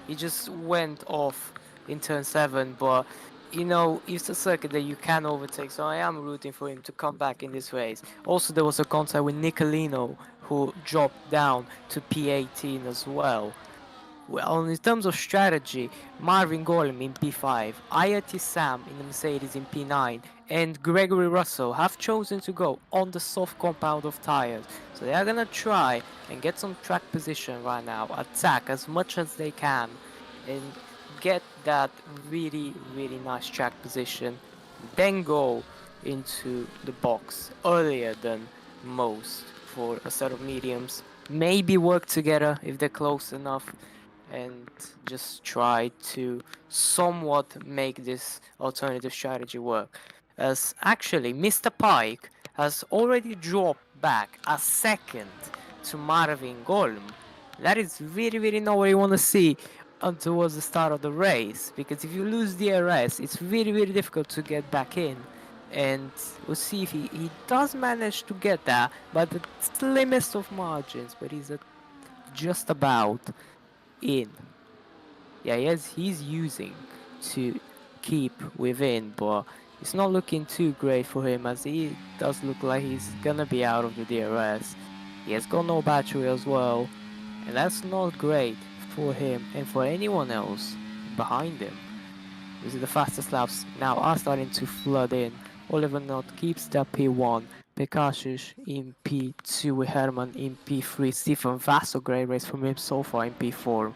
he just went off in turn 7. But you know, it's a circuit that you can overtake, so I am rooting for him to come back in this race. Also, there was a contact with Nicolino who dropped down to P18 as well. Well, in terms of strategy, Marvin Golem in P5, IoT Sam in the Mercedes in P9, and Gregory Russell have chosen to go on the soft compound of tires. So they are gonna try and get some track position right now, attack as much as they can, and get that really nice track position, then go into the box earlier than most for a set of mediums. Maybe work together if they're close enough and just try to somewhat make this alternative strategy work. As actually, Mr. Pike has already dropped back a second to Marvin Golm. That is really not what you want to see towards the start of the race, because if you lose DRS, it's really difficult to get back in. And we'll see if he does manage to get that by the slimmest of margins, but he's at just about in. Yeah, he's using to keep within, but it's not looking too great for him, as he does look like he's gonna be out of the DRS. He has got no battery as well, and that's not great for him and for anyone else behind him. This is the fastest laps now are starting to flood in. Oliver Knott keeps that P1. Pekasic in P2 with Herman in P3. Stephen Vasso, great race from him so far in P4.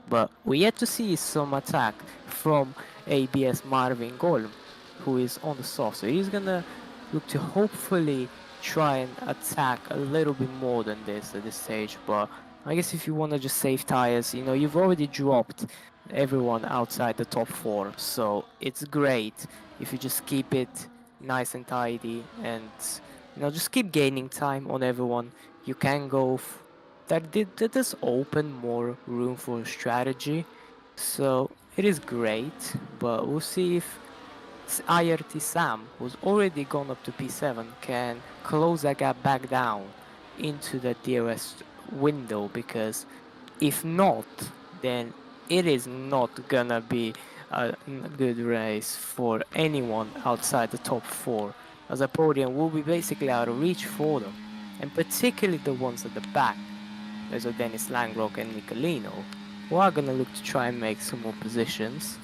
But we yet to see some attack from ABS Marvin Golm, who is on the soft. So he's gonna look to hopefully try and attack a little bit more than this at this stage. But I guess if you want to just save tires, you know, you've already dropped everyone outside the top 4. So it's great if you just keep it nice and tidy and, you know, just keep gaining time on everyone. You can go that does open more room for strategy, so it is great, but we'll see if IRT Sam, who's already gone up to P7, can close that gap back down into the DRS window, because if not, then it is not gonna be a good race for anyone outside the top 4, as the podium will be basically out of reach for them, and particularly the ones at the back. There's a Dennis Langrock and Nicolino, who are gonna look to try and make some more positions.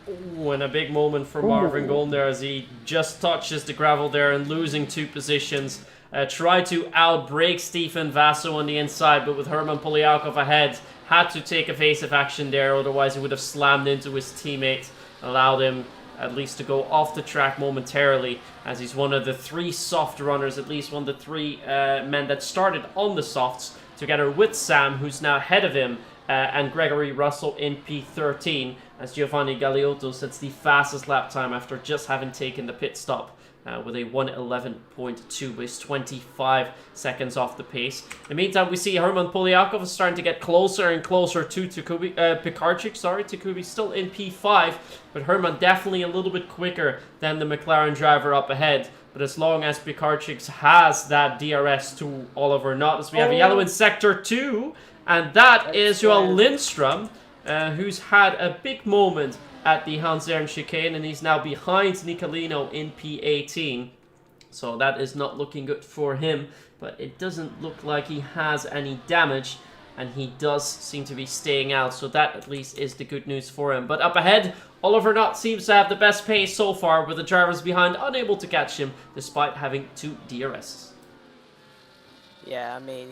Ooh, and a big moment for Marvin Golm there as he just touches the gravel there and losing 2 positions. Tried to outbrake Stephen Vasso on the inside, but with Herman Poliakov ahead, had to take evasive action there, otherwise he would have slammed into his teammate, allowed him at least to go off the track momentarily, as he's one of the 3 soft runners, at least one of the 3 men that started on the softs, together with Sam, who's now ahead of him, and Gregory Russell in P13, as Giovanni Galeotto sets the fastest lap time after just having taken the pit stop. With a 1:11.2, but he's 25 seconds off the pace. In the meantime, we see Herman Poliakov is starting to get closer and closer to Pekarczyk. Takubi still in P5, but Herman definitely a little bit quicker than the McLaren driver up ahead. But as long as Pekarczyk has that DRS to Oliver Knott, as we have a yellow in Sector 2, and that is Joel Lindstrom, who's had a big moment at the Hans Ernst chicane, and he's now behind Nicolino in P18. So that is not looking good for him, but it doesn't look like he has any damage, and he does seem to be staying out, so that at least is the good news for him. But up ahead, Oliver Knott seems to have the best pace so far, with the drivers behind unable to catch him despite having 2 DRSs. Yeah, I mean,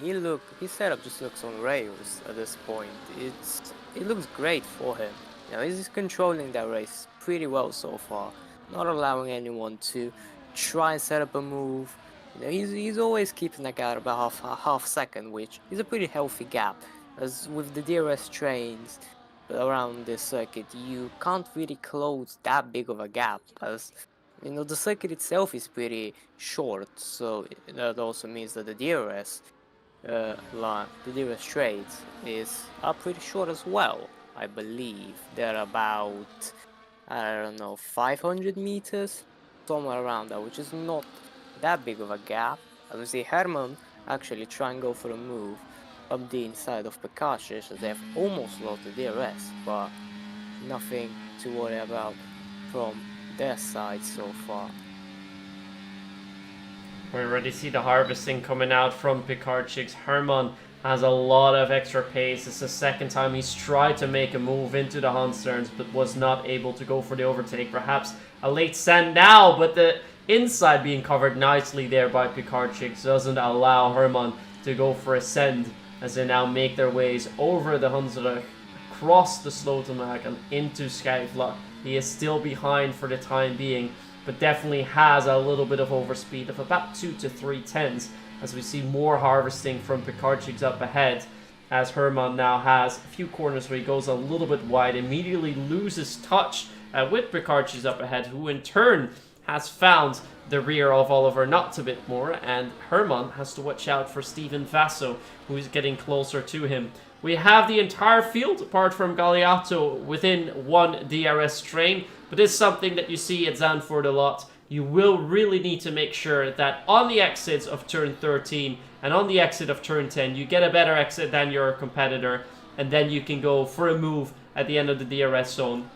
his setup just looks on rails at this point. It looks great for him. You know, he's controlling that race pretty well so far, not allowing anyone to try and set up a move. You know, he's always keeping that gap about half second, which is a pretty healthy gap. As with the DRS trains around this circuit, you can't really close that big of a gap, as you know, the circuit itself is pretty short, so that also means that the DRS trades are pretty short as well. I believe they're about I don't know, 500 meters, somewhere around that, which is not that big of a gap. As we see Herman actually try and go for a move up the inside of Pekacic, as they have almost lost the DRS, but nothing to worry about from their side so far. We already see the harvesting coming out from Pikarchik's. Herman has a lot of extra pace. It's the second time he's tried to make a move into the Honsterns, but was not able to go for the overtake. Perhaps a late send now, but the inside being covered nicely there by Pikarchik doesn't allow Herman to go for a send as they now make their ways over the Hunsrück, across the Slotenberg and into Skyflock. He is still behind for the time being, but definitely has a little bit of overspeed of about 2 to 3 tenths as we see more harvesting from Pikarchik's up ahead, as Herman now has a few corners where he goes a little bit wide, immediately loses touch with Pikarchik's up ahead, who in turn has found the rear of Oliver Nutt a bit more, and Herman has to watch out for Steven Vasso, who is getting closer to him. We have the entire field, apart from Galeotto, within one DRS train, but it's something that you see at Zandvoort a lot. You will really need to make sure that on the exits of turn 13 and on the exit of turn 10, you get a better exit than your competitor, and then you can go for a move at the end of the DRS zone.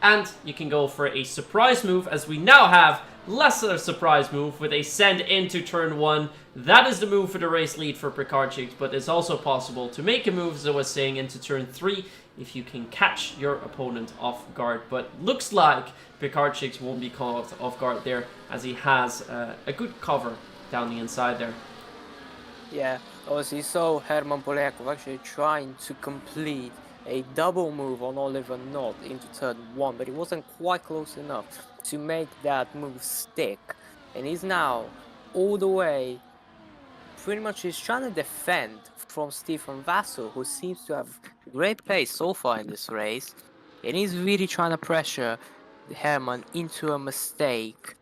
And you can go for a surprise move, as we now have less of a surprise move with a send into turn 1. That is the move for the race lead for Pikarchik, but it's also possible to make a move, as I was saying, into turn 3 if you can catch your opponent off guard. But looks like Pikarchik won't be caught off guard there, as he has a good cover down the inside there. Yeah, obviously you saw Herman Polyakov actually trying to complete a double move on Oliver Nutt into turn 1, but he wasn't quite close enough to make that move stick. And he's now all the way, pretty much he's trying to defend from Stefan Vassel, who seems to have great pace so far in this race. And he's really trying to pressure Herman into a mistake,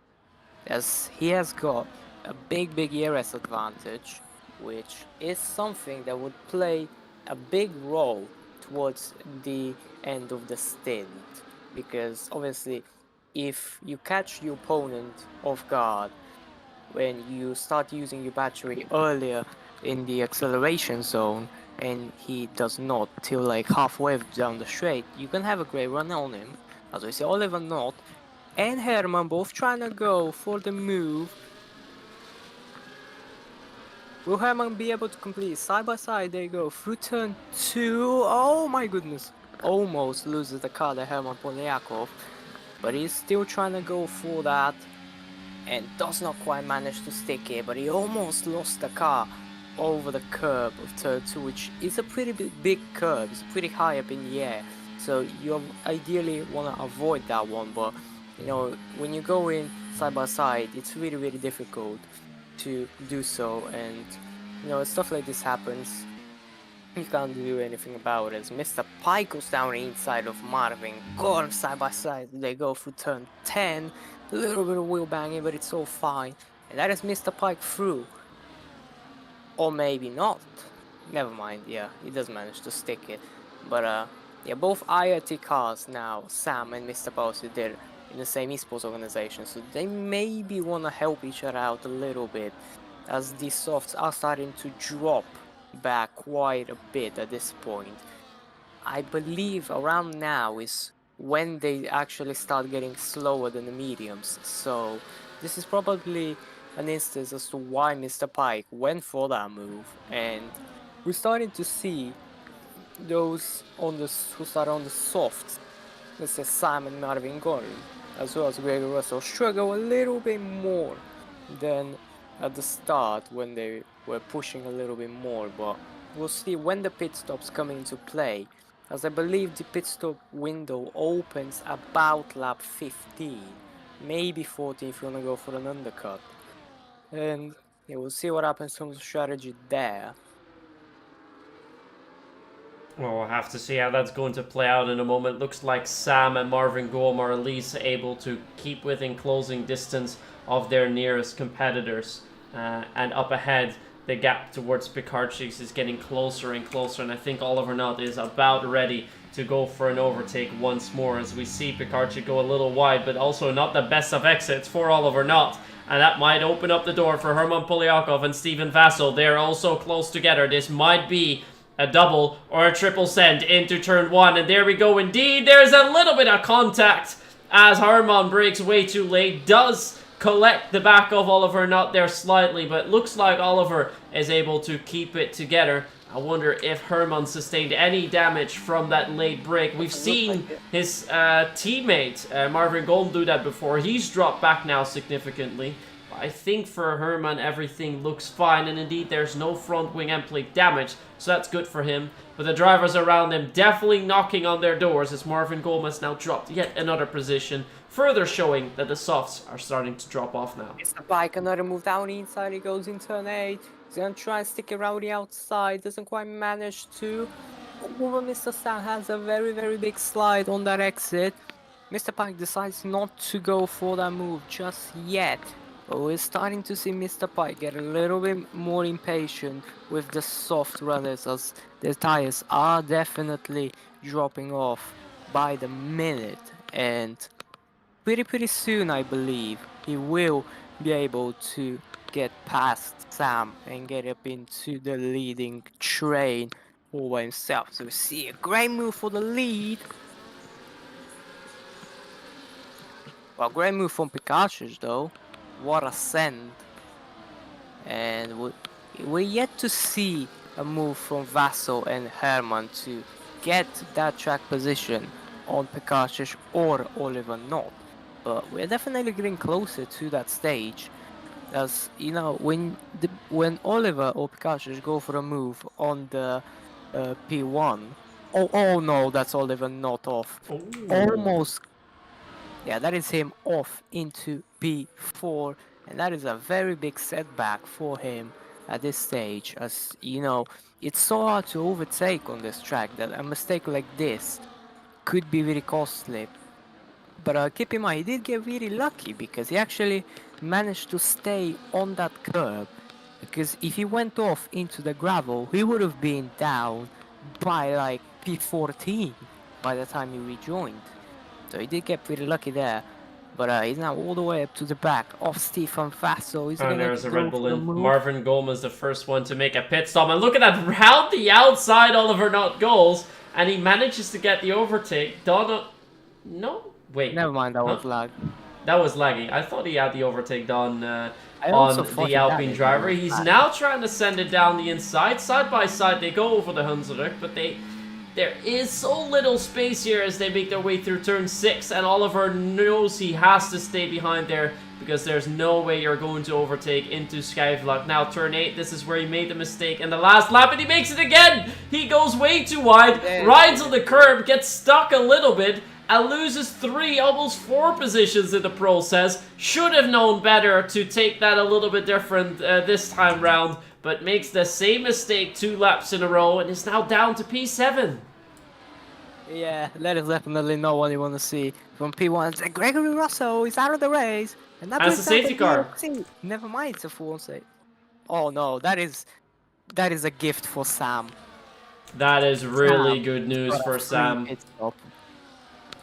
as he has got a big ERS advantage, which is something that would play a big role towards the end of the stint, because obviously if you catch your opponent off guard when you start using your battery earlier in the acceleration zone and he does not till like halfway down the straight, you can have a great run on him. As we see, Oliver Nutt and Herman both trying to go for the move. Will Herman be able to complete side by side? There you go, through turn 2. Oh my goodness. Almost loses the car to Herman Polyakov, but he's still trying to go for that and does not quite manage to stick it, but he almost lost the car over the curb of turn 2, which is a pretty big curb. It's pretty high up in the air, so you ideally want to avoid that one, but you know, when you go in side by side, it's really difficult to do so, and you know, stuff like this happens. You can't do anything about it. Mr. Pike goes down the inside of Marvin, going side by side. They go through turn 10, a little bit of wheel banging, but it's all fine. And that is Mr. Pike through. Or maybe not. Never mind, yeah, he does manage to stick it. But yeah, both IRT cars now, Sam and Mr. Bowser, they're in the same esports organization, so they maybe want to help each other out a little bit, as the softs are starting to drop back quite a bit at this point. I believe around now is when they actually start getting slower than the mediums, so this is probably an instance as to why Mr. Pike went for that move, and we're starting to see those on the who start on the softs, let's say Simon Marvin Gorin, as well as Gregor Russell, struggle a little bit more than at the start when they were pushing a little bit more, but we'll see when the pit stops come into play, as I believe the pit stop window opens about lap 15, maybe 14 if you want to go for an undercut. And yeah, we'll see what happens from the strategy there. Well, we'll have to see how that's going to play out in a moment. Looks like Sam and Marvin Gorm are at least able to keep within closing distance of their nearest competitors. And up ahead, the gap towards Pikarczyk is getting closer and closer, and I think Oliver Nutt is about ready to go for an overtake once more, as we see Pikarczyk go a little wide, but also not the best of exits for Oliver Nutt. And that might open up the door for Herman Polyakov and Steven Vassell. They're also close together. This might be a double or a triple send into turn 1. And there we go. Indeed, there's a little bit of contact as Herman breaks way too late. Does collect the back of Oliver Nutt there slightly, but looks like Oliver is able to keep it together. I wonder if Herman sustained any damage from that late break. We've seen his teammate, Marvin Golm, do that before. He's dropped back now significantly. But I think for Herman, everything looks fine. And indeed, there's no front wing end plate damage. So that's good for him. But the drivers around him definitely knocking on their doors as Marvin Golm has now dropped yet another position. Further showing that the softs are starting to drop off now. Mr. Pike, another move down the inside. He goes in turn 8. He's gonna try and stick around the outside. Doesn't quite manage to. Over Mr. Sam has a very, very big slide on that exit. Mr. Pike decides not to go for that move just yet. But we're starting to see Mr. Pike get a little bit more impatient with the soft runners, as the tires are definitely dropping off by the minute. And pretty soon, I believe, he will be able to get past Sam and get up into the leading train all by himself. So we see a great move for the lead. Well, great move from Pikarczyk though. What a send. And we're yet to see a move from Vassell and Herman to get that track position on Pikarczyk or Oliver Nutt. But we're definitely getting closer to that stage. As you know, when Oliver or Pikarczyk go for a move on the P1, oh no, that's Oliver Nutt off. Ooh. Almost, yeah, that is him off into P4, and that is a very big setback for him at this stage. As you know, it's so hard to overtake on this track that a mistake like this could be very costly. But keep in mind, he did get really lucky because he actually managed to stay on that curb. Because if he went off into the gravel, he would have been down by like P14 by the time he rejoined. So he did get pretty lucky there. But he's now all the way up to the back of Stefan Vassell. He's And there's a Red Bull in. move. Marvin Golm is the first one to make a pit stop. And look at that, round the outside Oliver Nutt goes. And he manages to get the overtake. No? Wait. Never mind, that was lag. That was laggy. I thought he had the overtake done on thought he the had Alpine it, driver. but it was He's lag. now trying to send it down the inside. Side by side, they go over the Hunsrück, but there is so little space here as they make their way through turn 6, and Oliver knows he has to stay behind there because there's no way you're going to overtake into Skyvlak. Now turn 8, this is where he made the mistake in the last lap, and he makes it again! He goes way too wide, rides on the curb, gets stuck a little bit, and loses 3, almost 4 positions in the process. Should have known better to take that a little bit different this time round, but makes the same mistake 2 laps in a row and is now down to P7. Yeah, that is definitely not what you want to see from P1. And Gregory Russell is out of the race. And That's a safety car. Never mind, it's a full save. Oh no, that is a gift for Sam. That is really good news for Sam.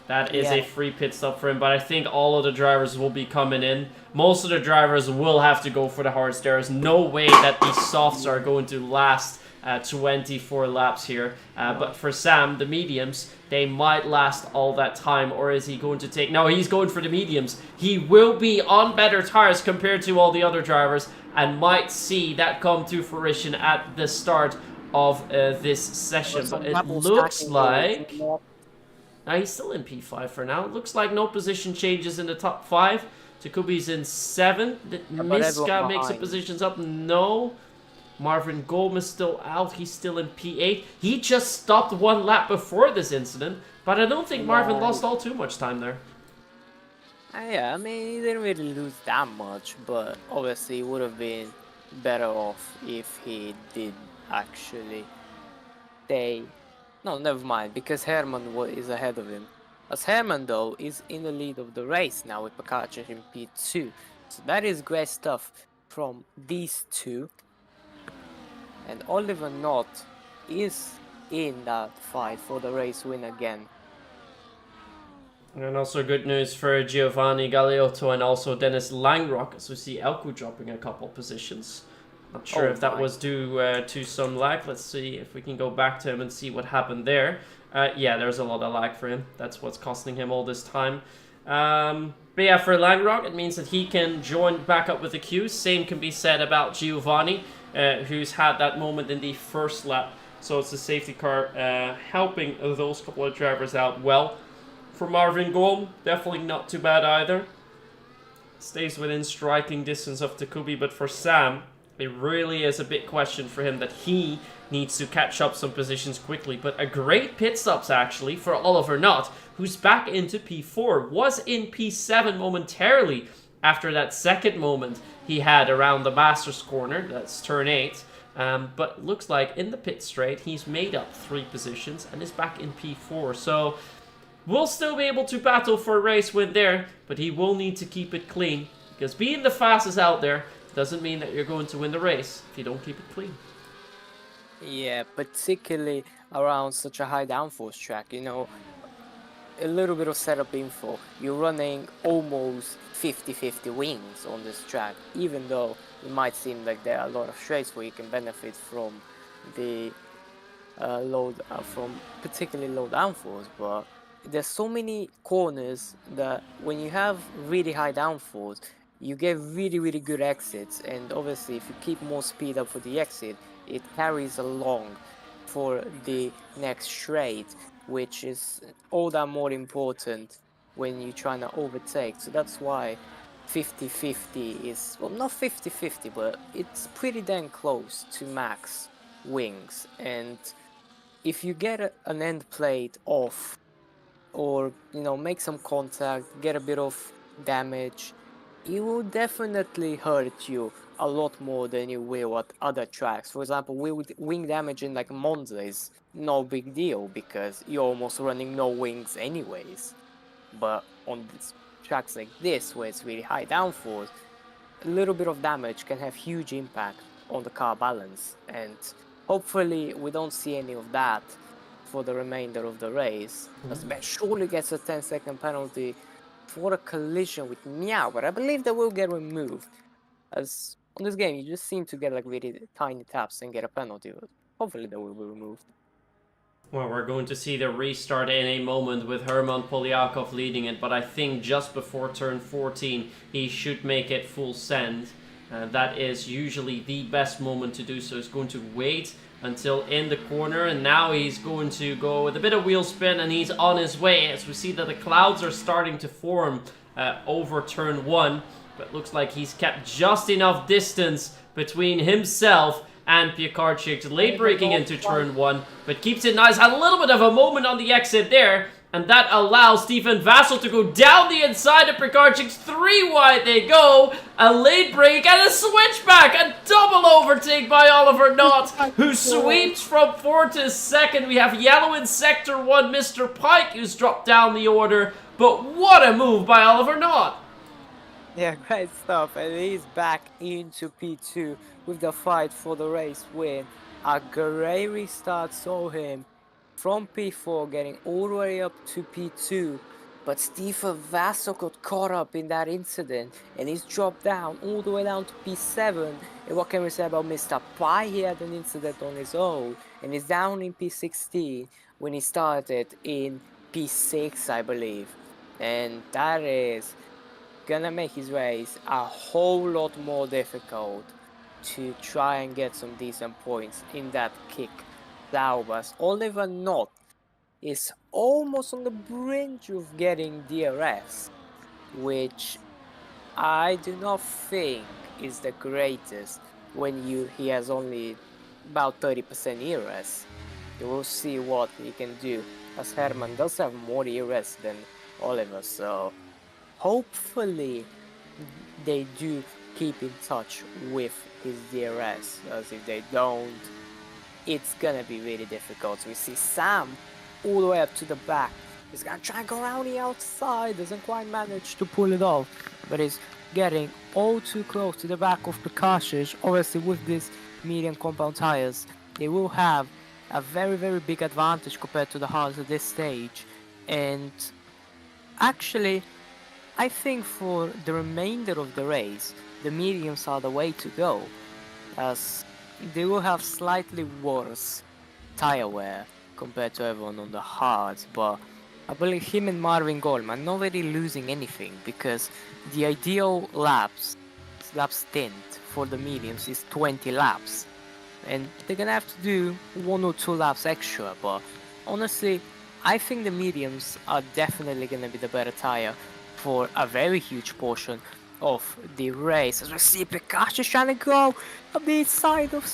That is a free pit stop for him, but I think all of the drivers will be coming in. Most of the drivers will have to go for the hards. There is no way that these softs are going to last 24 laps here. But for Sam, the mediums, they might last all that time. Or is he going to take... No, he's going for the mediums. He will be on better tires compared to all the other drivers and might see that come to fruition at the start of this session. But it looks like... he's still in P5 for now. It looks like no position changes in the top 5. Jacoby's in 7th. Miska makes the positions up. No. Marvin Golm is still out. He's still in P8. He just stopped 1 lap before this incident. But I don't think Marvin lost all too much time there. Yeah, I mean, he didn't really lose that much. But obviously, he would have been better off if he did actually stay. No, never mind, because Herman is ahead of him. As Herman, though, is in the lead of the race now with Pikarczyk in P2. So that is great stuff from these two. and Oliver Knott is in that fight for the race win again. And also good news for Giovanni Galeotto and also Dennis Langrock, as we see Elku dropping a couple positions. Not sure if that was due to some lag. Let's see if we can go back to him and see what happened there. Yeah, there's a lot of lag for him. That's what's costing him all this time. But yeah, for Langrock, it means that he can join back up with the queue. Same can be said about Giovanni, who's had that moment in the first lap. So it's the safety car helping those couple of drivers out well. For Marvin Golm, definitely not too bad either. Stays within striking distance of Takubi, but for Sam, it really is a big question for him that he needs to catch up some positions quickly. But a great pit stops actually for Oliver Knott, who's back into P4, was in P7 momentarily after that second moment he had around the Masters corner, that's turn 8. But looks like in the pit straight, he's made up 3 positions and is back in P4. So we'll still be able to battle for a race win there, but he will need to keep it clean, because being the fastest out there doesn't mean that you're going to win the race if you don't keep it clean. Yeah, particularly around such a high downforce track, you know, a little bit of setup info. You're running almost 50-50 wings on this track, even though it might seem like there are a lot of straights where you can benefit from the from particularly low downforce, but there's so many corners that when you have really high downforce, you get really good exits, and obviously if you keep more speed up for the exit, it carries along for the next straight, which is all that more important when you're trying to overtake. So that's why 50-50 is, well, not 50-50, but it's pretty damn close to max wings. And if you get an end plate off, or you know, make some contact, get a bit of damage, it will definitely hurt you a lot more than you will at other tracks. For example, wing damage in like Monza is no big deal because you're almost running no wings anyways. But on tracks like this, where it's really high downforce, a little bit of damage can have huge impact on the car balance, and hopefully we don't see any of that for the remainder of the race. As Ben surely gets a 10-second penalty for a collision with Meow, but I believe that will get removed. As on this game, you just seem to get like really tiny taps and get a penalty, but hopefully that will be removed. Well, we're going to see the restart in a moment with Herman Polyakov leading it, but I think just before turn 14, he should make it full send. That is usually the best moment to do so. He's going to wait until in the corner, and now he's going to go with a bit of wheel spin, and he's on his way as we see that the clouds are starting to form over turn 1, but looks like he's kept just enough distance between himself and Piekarczyk, late braking into turn 1, but keeps it nice. Had a little bit of a moment on the exit there, and that allows Stefan Vassel to go down the inside of Piekarczyk's. 3 wide they go, a late break and a switchback, a double overtake by Oliver Knott, who sweeps from 4th to 2nd. We have yellow in sector 1, Mr. Pike, who's dropped down the order, but what a move by Oliver Knott. Yeah, great stuff, and he's back into P2 with the fight for the race win. A great restart saw him from P4 getting all the way up to P2, but Stefan Vassel got caught up in that incident and he's dropped down all the way down to P7. And what can we say about Mr. Pai? He had an incident on his own and he's down in P16 when he started in P6, I believe, and that is gonna make his race a whole lot more difficult to try and get some decent points in that kick. Laubas. Oliver Knott is almost on the brink of getting DRS, which I do not think is the greatest when he has only about 30% ERS. You will see what he can do, as Herman does have more ERS than Oliver, so hopefully they do keep in touch with his DRS, as if they don't, it's gonna be really difficult. We see Sam all the way up to the back. He's gonna try and go around the outside, doesn't quite manage to pull it off, but he's getting all too close to the back of Piekarczyk. Obviously with this medium compound tires, they will have a very, very big advantage compared to the hards at this stage. And actually, I think for the remainder of the race, the mediums are the way to go, as they will have slightly worse tire wear compared to everyone on the hards, but I believe him and Marvin Goldman not really losing anything, because the ideal lap stint for the mediums is 20 laps, and they're gonna have to do 1 or 2 laps extra, but honestly, I think the mediums are definitely gonna be the better tire for a very huge portion of the race. As we see Pikachu trying to go a bit side of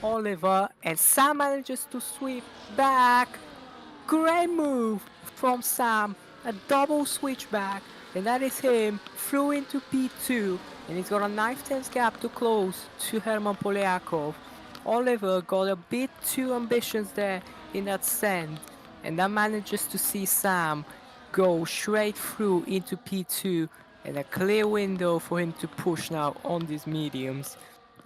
Oliver, and Sam manages to sweep back. Great move from Sam, a double switchback, and that is him through into P2, and he's got a 9/10 gap to close to Herman Polyakov. Oliver got a bit too ambitious there in that send, and that manages to see Sam go straight through into P2, and a clear window for him to push now on these mediums.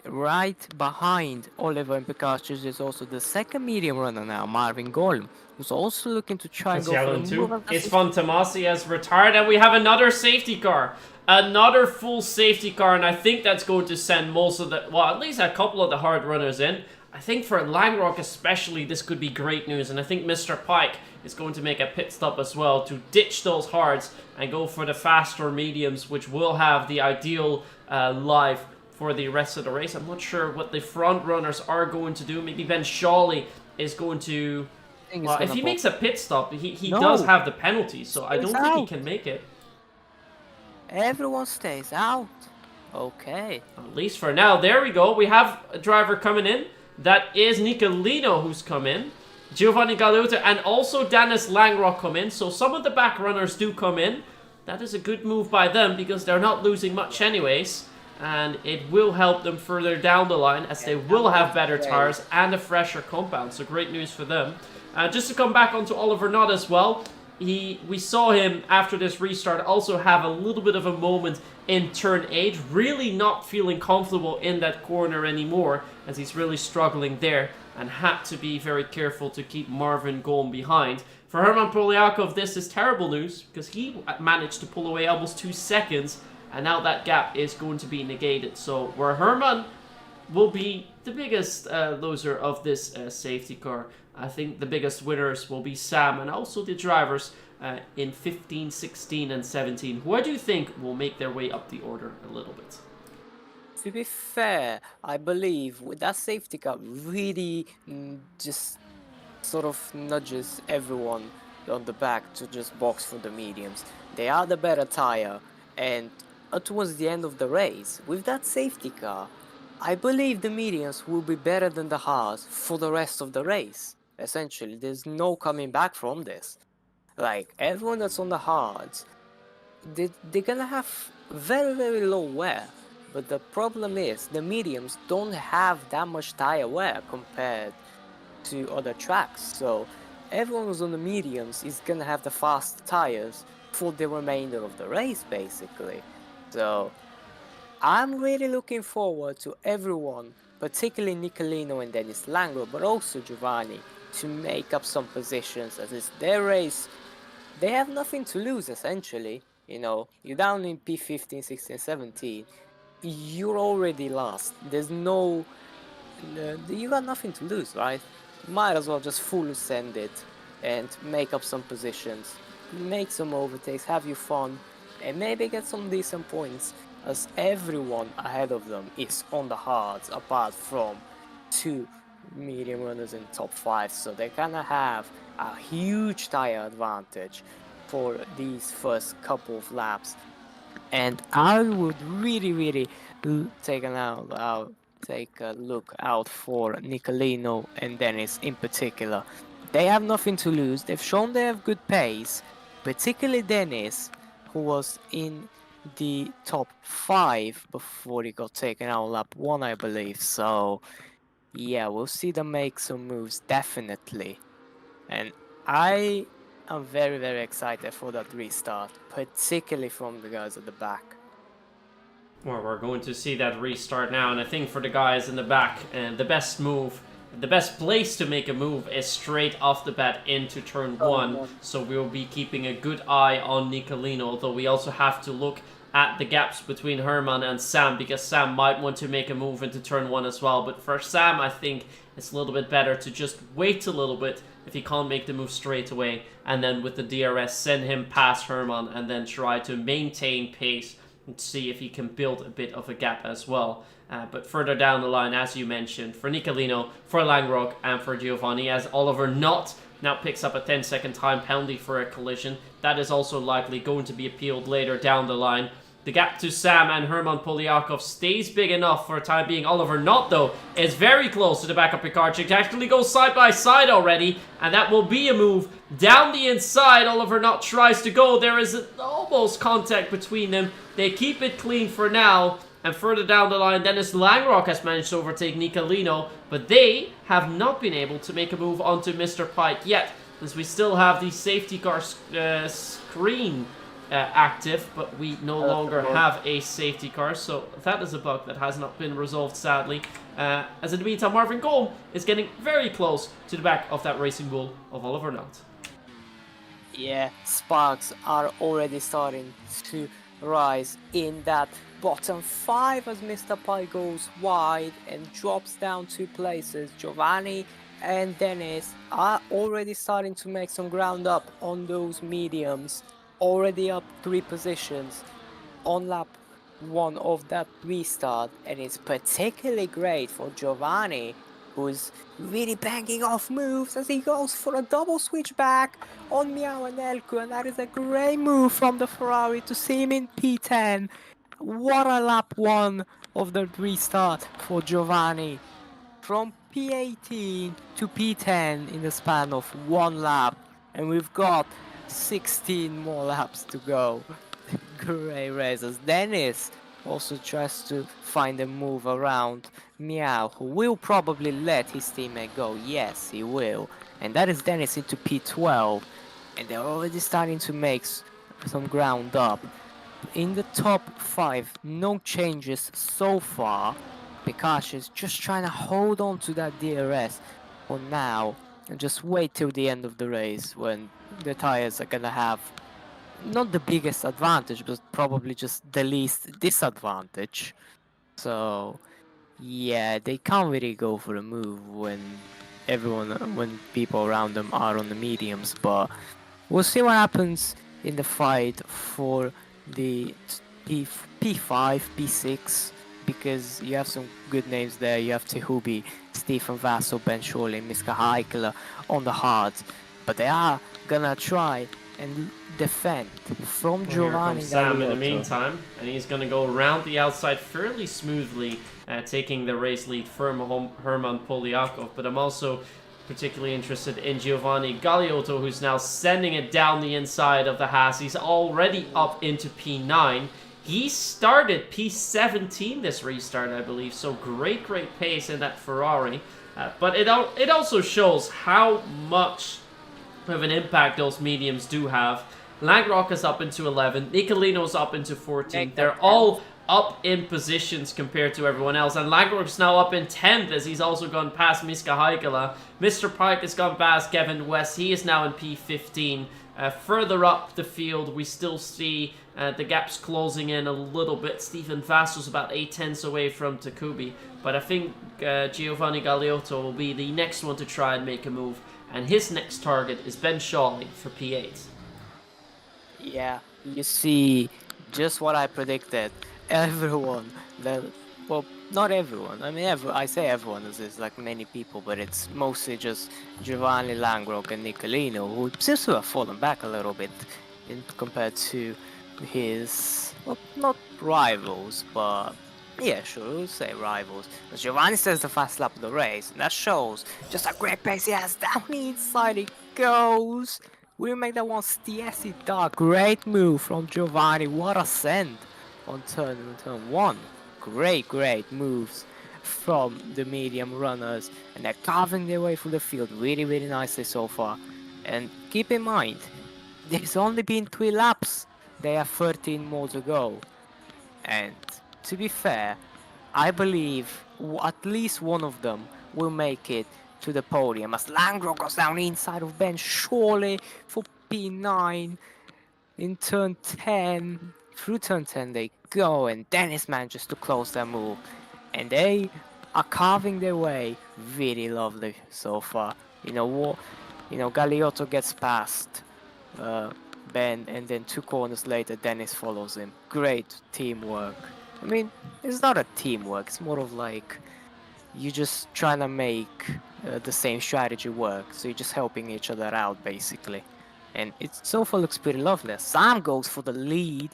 Right behind Oliver and Pikachu is also the second medium runner now, Marvin Golm, who's also looking to try and That's go for yellow the too. move. It's Fontamasi has retired, and we have another safety car. Another full safety car, and I think that's going to send most of the, well, at least a couple of the hard runners in. I think for Langrock especially, this could be great news, and I think Mr. Pike is going to make a pit stop as well to ditch those hards and go for the faster mediums, which will have the ideal life for the rest of the race. I'm not sure what the front runners are going to do. Maybe Ben Shawley is going to, well, if he makes a pit stop, he does have the penalty, so I don't think he can make it. Everyone stays out. Okay. At least for now. There we go. We have a driver coming in. That is Nicolino who's come in. Giovanni Galuta and also Dennis Langrock come in. So some of the back runners do come in. That is a good move by them because they're not losing much anyways. And it will help them further down the line as they will have better tires and a fresher compound. So great news for them. Just to come back onto Oliver Nutt as well. We saw him after this restart also have a little bit of a moment in turn 8, really not feeling comfortable in that corner anymore as he's really struggling there and had to be very careful to keep Marvin Golm behind. For Herman Polyakov, this is terrible news because he managed to pull away almost 2 seconds and now that gap is going to be negated. So where Herman will be the biggest loser of this safety car, I think the biggest winners will be Sam and also the drivers in 15, 16, and 17, who I do think will make their way up the order a little bit. To be fair, I believe with that safety car really just sort of nudges everyone on the back to just box for the mediums. They are the better tire, and towards the end of the race, with that safety car, I believe the mediums will be better than the hards for the rest of the race. Essentially, there's no coming back from this. Like, everyone that's on the hards, they're gonna have very, very low wear. But the problem is, the mediums don't have that much tire wear compared to other tracks. So, everyone who's on the mediums is gonna have the fast tires for the remainder of the race, basically. So, I'm really looking forward to everyone, particularly Nicolino and Dennis Langro, but also Giovanni, to make up some positions, as it's their race. They have nothing to lose, essentially. You know, you're down in P15, 16, 17. You're already lost. There's no... you got nothing to lose, right? Might as well just full send it and make up some positions. Make some overtakes, have your fun, and maybe get some decent points, as everyone ahead of them is on the hards, apart from 2 medium runners in top 5, so they kind of have a huge tire advantage for these first couple of laps. And I would really take a look out for Nicolino and Dennis in particular. They have nothing to lose. They've shown they have good pace, particularly Dennis, who was in the top 5 before he got taken out lap 1, I believe. So yeah, we'll see them make some moves, definitely. And I am very excited for that restart, particularly from the guys at the back. Well, we're going to see that restart now, and I think for the guys in the back, the best place to make a move is straight off the bat into turn 1. So we'll be keeping a good eye on Nicolino, although we also have to look at the gaps between Herman and Sam, because Sam might want to make a move into turn 1 as well. But for Sam, I think it's a little bit better to just wait a little bit if he can't make the move straight away, and then with the DRS send him past Herman and then try to maintain pace and see if he can build a bit of a gap as well. But further down the line, as you mentioned, for Nicolino, for Langrock, and for Giovanni, as Oliver Knott now picks up a 10-second time penalty for a collision. That is also likely going to be appealed later down the line. The gap to Sam and Herman Polyakov stays big enough for a time being. Oliver Knott, though, is very close to the backup Pikarczyk. Actually goes side by side already, and that will be a move down the inside. Oliver Knott tries to go. There is almost contact between them. They keep it clean for now. And further down the line, Dennis Langrock has managed to overtake Nicolino, but they have not been able to make a move onto Mr. Pike yet, as we still have the safety car screen active, but we no longer have a safety car, so that is a bug that has not been resolved, sadly. As in the meantime, Marvin Golm is getting very close to the back of that racing bull of Oliver Knott. Yeah, sparks are already starting to rise in that bottom 5 as Mr. Pike goes wide and drops down 2 places. Giovanni and Dennis are already starting to make some ground up on those mediums, already up 3 positions on lap 1 of that restart, and it's particularly great for Giovanni, who's really banging off moves as he goes for a double switchback on Miao and Elko, and that is a great move from the Ferrari to see him in P10. What a lap 1 of the restart for Giovanni. From P18 to P10 in the span of 1 lap, and we've got 16 more laps to go. Great races. Dennis also tries to find a move around Miao, who will probably let his teammate go. Yes, he will. And that is Dennis into P12. And they're already starting to make some ground up. In the top 5, no changes so far. Pikachu is just trying to hold on to that DRS for now and just wait till the end of the race when the tires are gonna have not the biggest advantage, but probably just the least disadvantage. So yeah, they can't really go for a move when people around them are on the mediums, but we'll see what happens in the fight for the P5, P6, because you have some good names there. You have Tehubi, Stefan Vassel, Ben Shorley, Miska Haikala on the hard, but they are gonna try and defend from Giovanni. Here comes Sam in the meantime, and he's gonna go around the outside fairly smoothly, taking the race lead from Herman Polyakov, but I'm also particularly interested in Giovanni Galeotto, who's now sending it down the inside of the Haas. He's already up into P9. He started P17 this restart, I believe, so great pace in that Ferrari. But it also shows how much of an impact those mediums do have. Langrock is up into 11, Nicolino's up into 14. They're all up in positions compared to everyone else, and Langrock's now up in 10th as he's also gone past Miska Haikala. Mr. Pike has gone past Kevin West, he is now in P15. Further up the field, we still see the gaps closing in a little bit. Stephen Vassel's about 8 tenths away from Takubi, but I think Giovanni Galeotto will be the next one to try and make a move, and his next target is Ben Shawley for P8. Yeah, you see, just what I predicted. Everyone, well, not everyone. I mean, I say everyone, there's like many people, but it's mostly just Giovanni, Langrock, and Nicolino, who seems to have fallen back a little bit compared to his, well, not rivals, but yeah, sure, we'll say rivals. But Giovanni says the fast lap of the race, and that shows just a great pace he has. Down the inside he goes. We'll make that one Stiesi Dark. Great move from Giovanni. What a send on turn 1. Great moves from the medium runners, and they're carving their way through the field really nicely so far. And keep in mind, there's only been 3 laps. They have 13 more to go, and to be fair, I believe at least one of them will make it to the podium as Langrod goes down inside of Ben, surely for P9 in turn 10. Through turn 10 they go, and Dennis manages to close their move, and they are carving their way really lovely so far. You know what? You know, Galeotto gets past Ben, and then 2 corners later Dennis follows him. Great teamwork. I mean, it's not a teamwork, it's more of like you just trying to make the same strategy work, so you're just helping each other out basically. And it so far looks pretty lovely. Sam goes for the lead.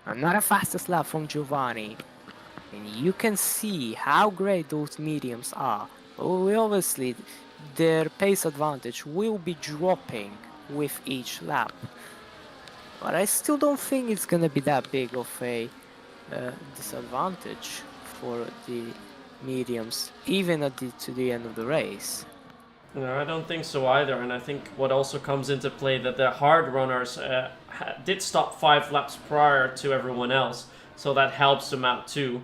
Another fastest lap from Giovanni. And you can see how great those mediums are. Obviously, their pace advantage will be dropping with each lap. But I still don't think it's gonna be that big of a disadvantage for the mediums, even to the end of the race. No, I don't think so either, and I think what also comes into play that the hard runners did stop 5 laps prior to everyone else, so that helps them out too,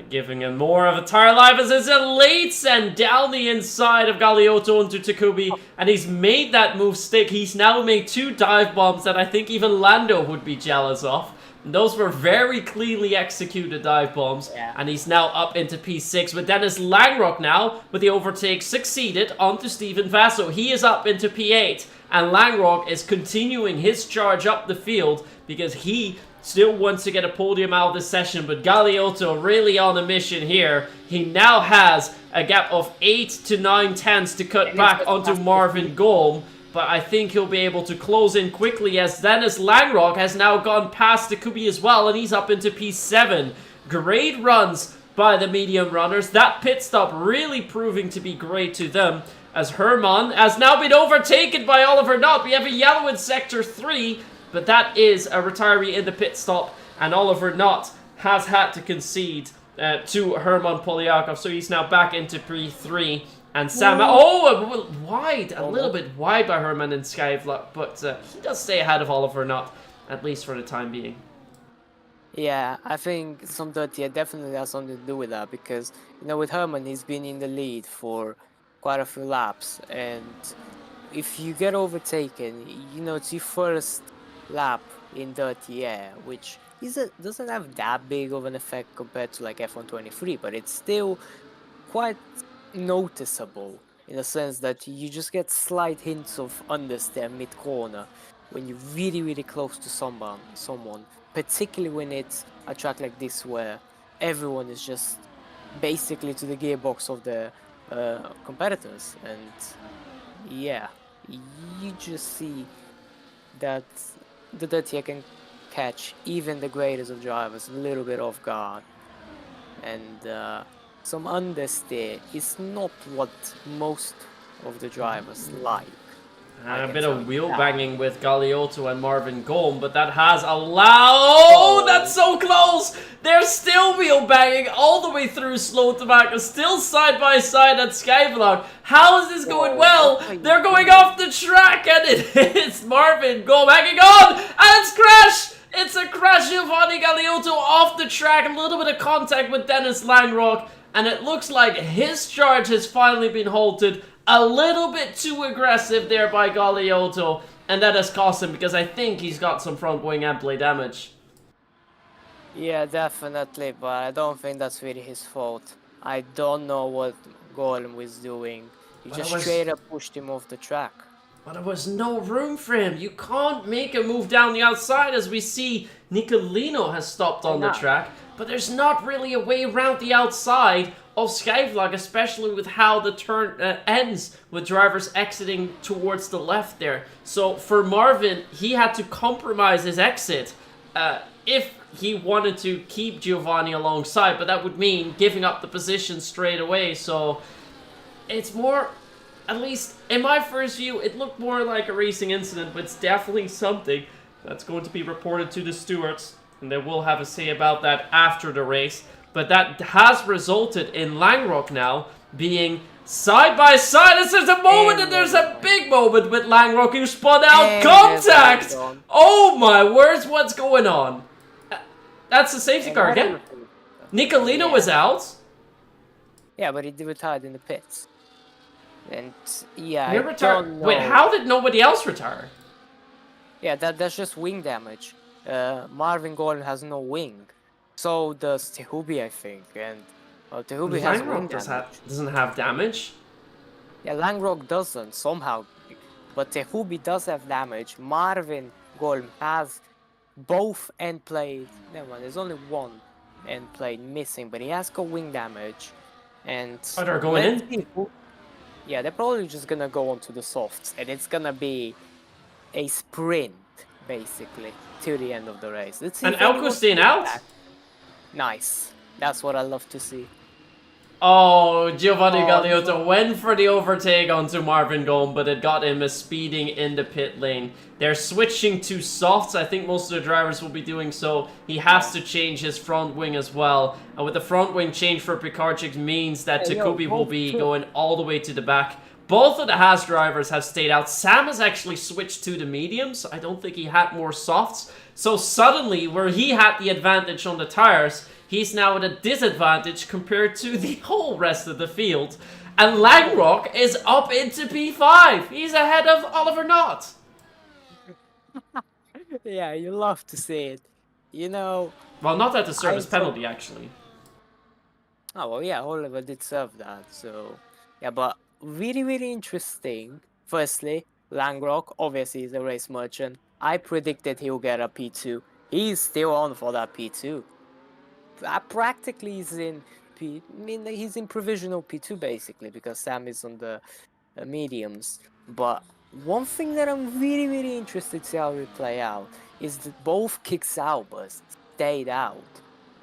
giving him more of a tire life as it's a late send down the inside of Galeotto into Takubi, and he's made that move stick. He's now made 2 dive bombs that I think even Lando would be jealous of. Those were very cleanly executed dive bombs, and he's now up into P6 with Dennis Langrod now, with the overtake succeeded onto Steven Vasso. He is up into P8, and Langrod is continuing his charge up the field because he still wants to get a podium out of this session, but Galeotto really on a mission here. He now has a gap of 8 to 9 tenths to cut back onto Marvin Golm, but I think he'll be able to close in quickly as Dennis Langrod has now gone past Takubi as well, and he's up into P7. Great runs by the medium runners. That pit stop really proving to be great to them, as Herman has now been overtaken by Oliver Knott. We have a yellow in Sector 3, but that is a retiree in the pit stop, and Oliver Knott has had to concede to Herman Polyakov, so he's now back into P3. And Sam, wide, a little bit wide by Herman and Skyvlot, but he does stay ahead of Oliver Knott, at least for the time being. Yeah, I think some dirty definitely has something to do with that, because, you know, with Herman, he's been in the lead for quite a few laps, and if you get overtaken, you know, it's your first lap in dirty air, which doesn't have that big of an effect compared to like F123, but it's still quite noticeable in the sense that you just get slight hints of understeer mid-corner when you're really close to someone, particularly when it's a track like this where everyone is just basically to the gearbox of the competitors, and yeah, you just see that the dirty can catch even the greatest of drivers a little bit off guard, and some understeer is not what most of the drivers like. And a bit of wheel banging with Galeotto and Marvin Golm, but that has allowed... Oh, that's so close! They're still wheel banging all the way through Slow Tobacco, still side by side at Skyvlog. How is this going well? They're going off the track, and it's Marvin Golm hanging on, and it's crash! It's a crash. Giovanni Galeotto off the track, a little bit of contact with Dennis Langrod, and it looks like his charge has finally been halted. A little bit too aggressive there by Galeotto, and that has cost him because I think he's got some front wing and play damage. Yeah, definitely, but I don't think that's really his fault. I don't know what Golem was doing. He just straight up pushed him off the track. But there was no room for him. You can't make a move down the outside, as we see Nicolino has stopped on the track. But there's not really a way around the outside of Skyvlog, especially with how the turn ends, with drivers exiting towards the left there. So for Marvin, he had to compromise his exit if he wanted to keep Giovanni alongside, but that would mean giving up the position straight away. So it's more, at least in my first view, it looked more like a racing incident, but it's definitely something that's going to be reported to the stewards, and they will have a say about that after the race. But that has resulted in Langrod now being side by side. There's a moment, and there's a big moment with Langrod who spun out contact. Oh my words, what's going on? That's a safety car again. Nicolino Yeah. was out. Yeah, but he retired in the pits. And yeah, He I retired. don't Wait, know. how did nobody else retire? Yeah, that's just wing damage. Marvin Gordon has no wing. So does Tehubi, I think. And Tehubi has wing Langrock damage. doesn't have damage. Yeah, Langrock doesn't somehow. But Tehubi does have damage. Marvin Gordon has both end plate. Never mind, there's only one end plate missing, but he has got wing damage. And Oh, they're going let's in? see who. Yeah, they're probably just gonna go onto the softs, and it's gonna be a sprint basically to the end of the race. Let's see And if anyone Elko's staying comes out? back. Nice. That's what I love to see. Oh, Giovanni Oh, Galeotto went for the overtake onto Marvin Gome, but it got him a speeding in the pit lane. They're switching to softs. I think most of the drivers will be doing so. He has to change his front wing as well. And with the front wing change for Pikarczyk means that Takubi will be going all the way to the back. Both of the Haas drivers have stayed out. Sam has actually switched to the mediums. I don't think he had more softs. So suddenly, where he had the advantage on the tires, he's now at a disadvantage compared to the whole rest of the field. And Langrock is up into P5. He's ahead of Oliver Knott. Yeah, you love to see it. You know. Well, not at the service I penalty, actually. Oh well, yeah, Oliver did serve that. So yeah, but really, really interesting. Firstly, Langrock obviously is a race merchant. I predicted he'll get a P2. He's still on for that P2. Practically he's in P. I mean, he's in provisional P2 basically because Sam is on the mediums. But one thing that I'm really, really interested to see how it play out is that both kick Albers stayed out.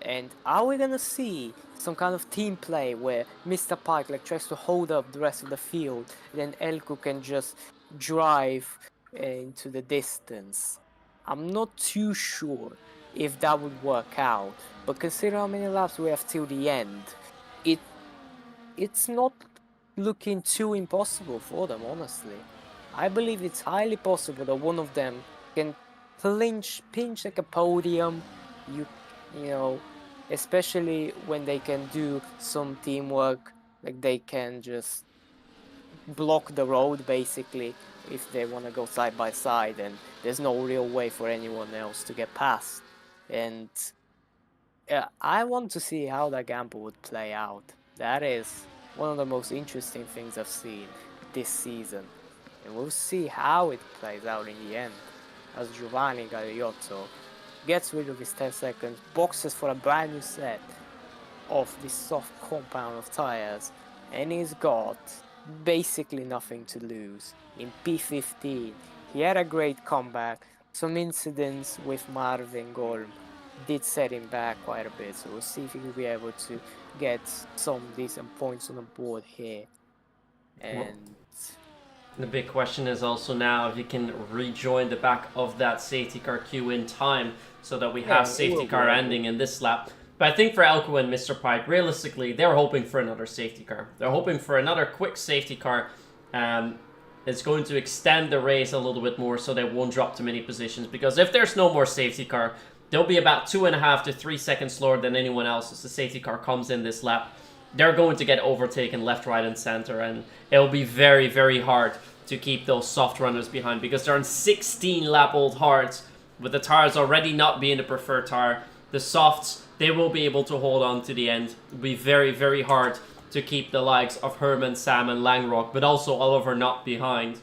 And are we gonna see some kind of team play where Mr. Pike like tries to hold up the rest of the field, and then Elko can just drive into the distance? I'm not too sure if that would work out, but consider how many laps we have till the end, it's not looking too impossible for them, honestly. I believe it's highly possible that one of them can pinch like a podium. You know, especially when they can do some teamwork, like they can just block the road basically if they want to go side by side, and there's no real way for anyone else to get past. And I want to see how that gamble would play out. That is one of the most interesting things I've seen this season. And we'll see how it plays out in the end, as Giovanni Galeotto gets rid of his 10 seconds, boxes for a brand new set of this soft compound of tires, and he's got basically nothing to lose. In P15, he had a great comeback. Some incidents with Marvin Gorm did set him back quite a bit, so we'll see if he will be able to get some decent points on the board here. And the big question is also now if he can rejoin the back of that safety car queue in time so that we have safety car ending in this lap. But I think for Elko and Mr. Pike, realistically, they're hoping for another safety car. They're hoping for another quick safety car. It's going to extend the race a little bit more so they won't drop too many positions. Because if there's no more safety car, they'll be about 2.5 to 3 seconds slower than anyone else as the safety car comes in this lap. They're going to get overtaken left, right, and center, and it'll be very, very hard to keep those soft runners behind because they're on 16-lap-old hards with the tires already not being the preferred tire. The softs, they will be able to hold on to the end. It'll be very, very hard to keep the likes of Herman, Sam, and Langrock, but also Oliver Knott behind.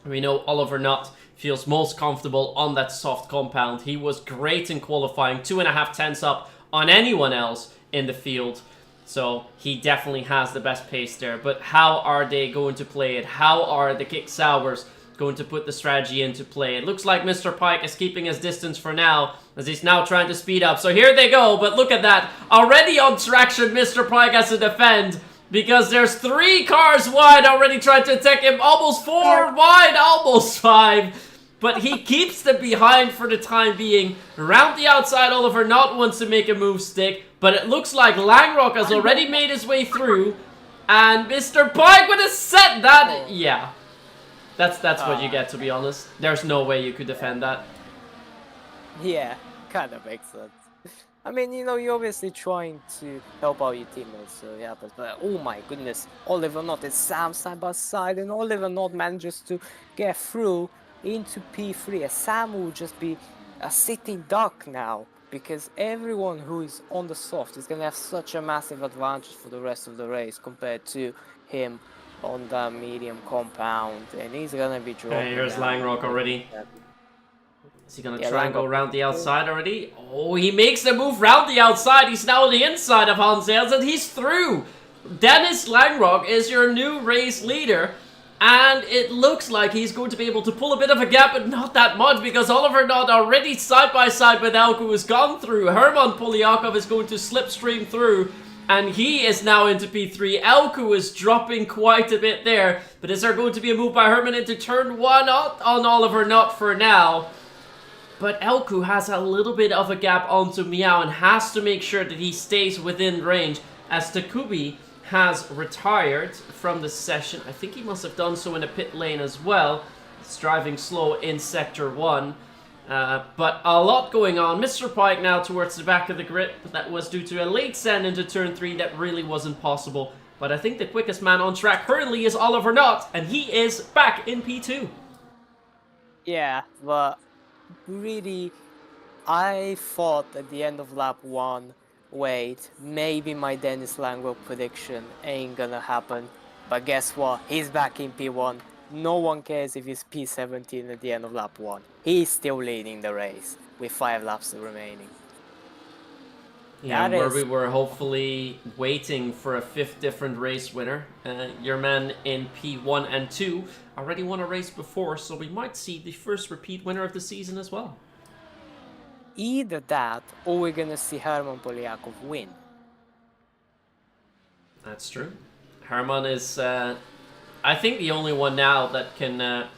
We know Oliver Knott feels most comfortable on that soft compound. He was great in qualifying, 2.5 tenths up on anyone else in the field. So he definitely has the best pace there. But how are they going to play it? How are the Kick Sours going to put the strategy into play? It looks like Mr. Pike is keeping his distance for now, as he's now trying to speed up. So here they go, but look at that. Already on traction, Mr. Pike has to defend, because there's 3 cars wide already trying to attack him. Almost 4 wide, almost 5. But he keeps the behind for the time being. Around the outside, Oliver Knott wants to make a move stick. But it looks like Langrock has already made his way through. And Mr. Pike would have set that. Yeah. That's what you get, to be honest. There's no way you could defend that. yeah, kind of makes sense. I mean, you're obviously trying to help out your teammates, so it happens. But oh my goodness, Oliver Knott and Sam side by side, and Oliver Knott manages to get through into P3. And Sam will just be a sitting duck now, because everyone who is on the soft is gonna have such a massive advantage for the rest of the race compared to him on the medium compound, and he's gonna be dropping Here's down. Langrock already. Is he gonna Yeah, try and go Langrock. around the outside already? Oh, he makes the move round the outside. He's now on the inside of Hansels and he's through. Dennis Langrock is your new race leader. And it looks like he's going to be able to pull a bit of a gap, but not that much, because Oliver Knott already side by side with Elko has gone through. Herman Polyakov is going to slipstream through, and he is now into P3. Elko is dropping quite a bit there, but is there going to be a move by Herman into turn 1 on Oliver Knott for now? But Elko has a little bit of a gap onto Meow and has to make sure that he stays within range, as Takubi has retired from the session. I think he must have done so in a pit lane as well. He's driving slow in Sector 1. But a lot going on. Mr. Pike now towards the back of the grid. That was due to a late send into turn 3 that really wasn't possible. But I think the quickest man on track currently is Oliver Knott, and he is back in P2. Yeah, but really, I thought at the end of lap 1, wait, maybe my Dennis Langrock prediction ain't gonna happen. But guess what? He's back in P1. No one cares if he's P17 at the end of lap 1. He's still leading the race with 5 laps remaining. Yeah, That where is- we were hopefully waiting for a 5th different race winner. Your man in P1 and 2 already won a race before, so we might see the first repeat winner of the season as well. Either that, or we're gonna see Herman Polyakov win. That's true. Herman is, I think, the only one now that can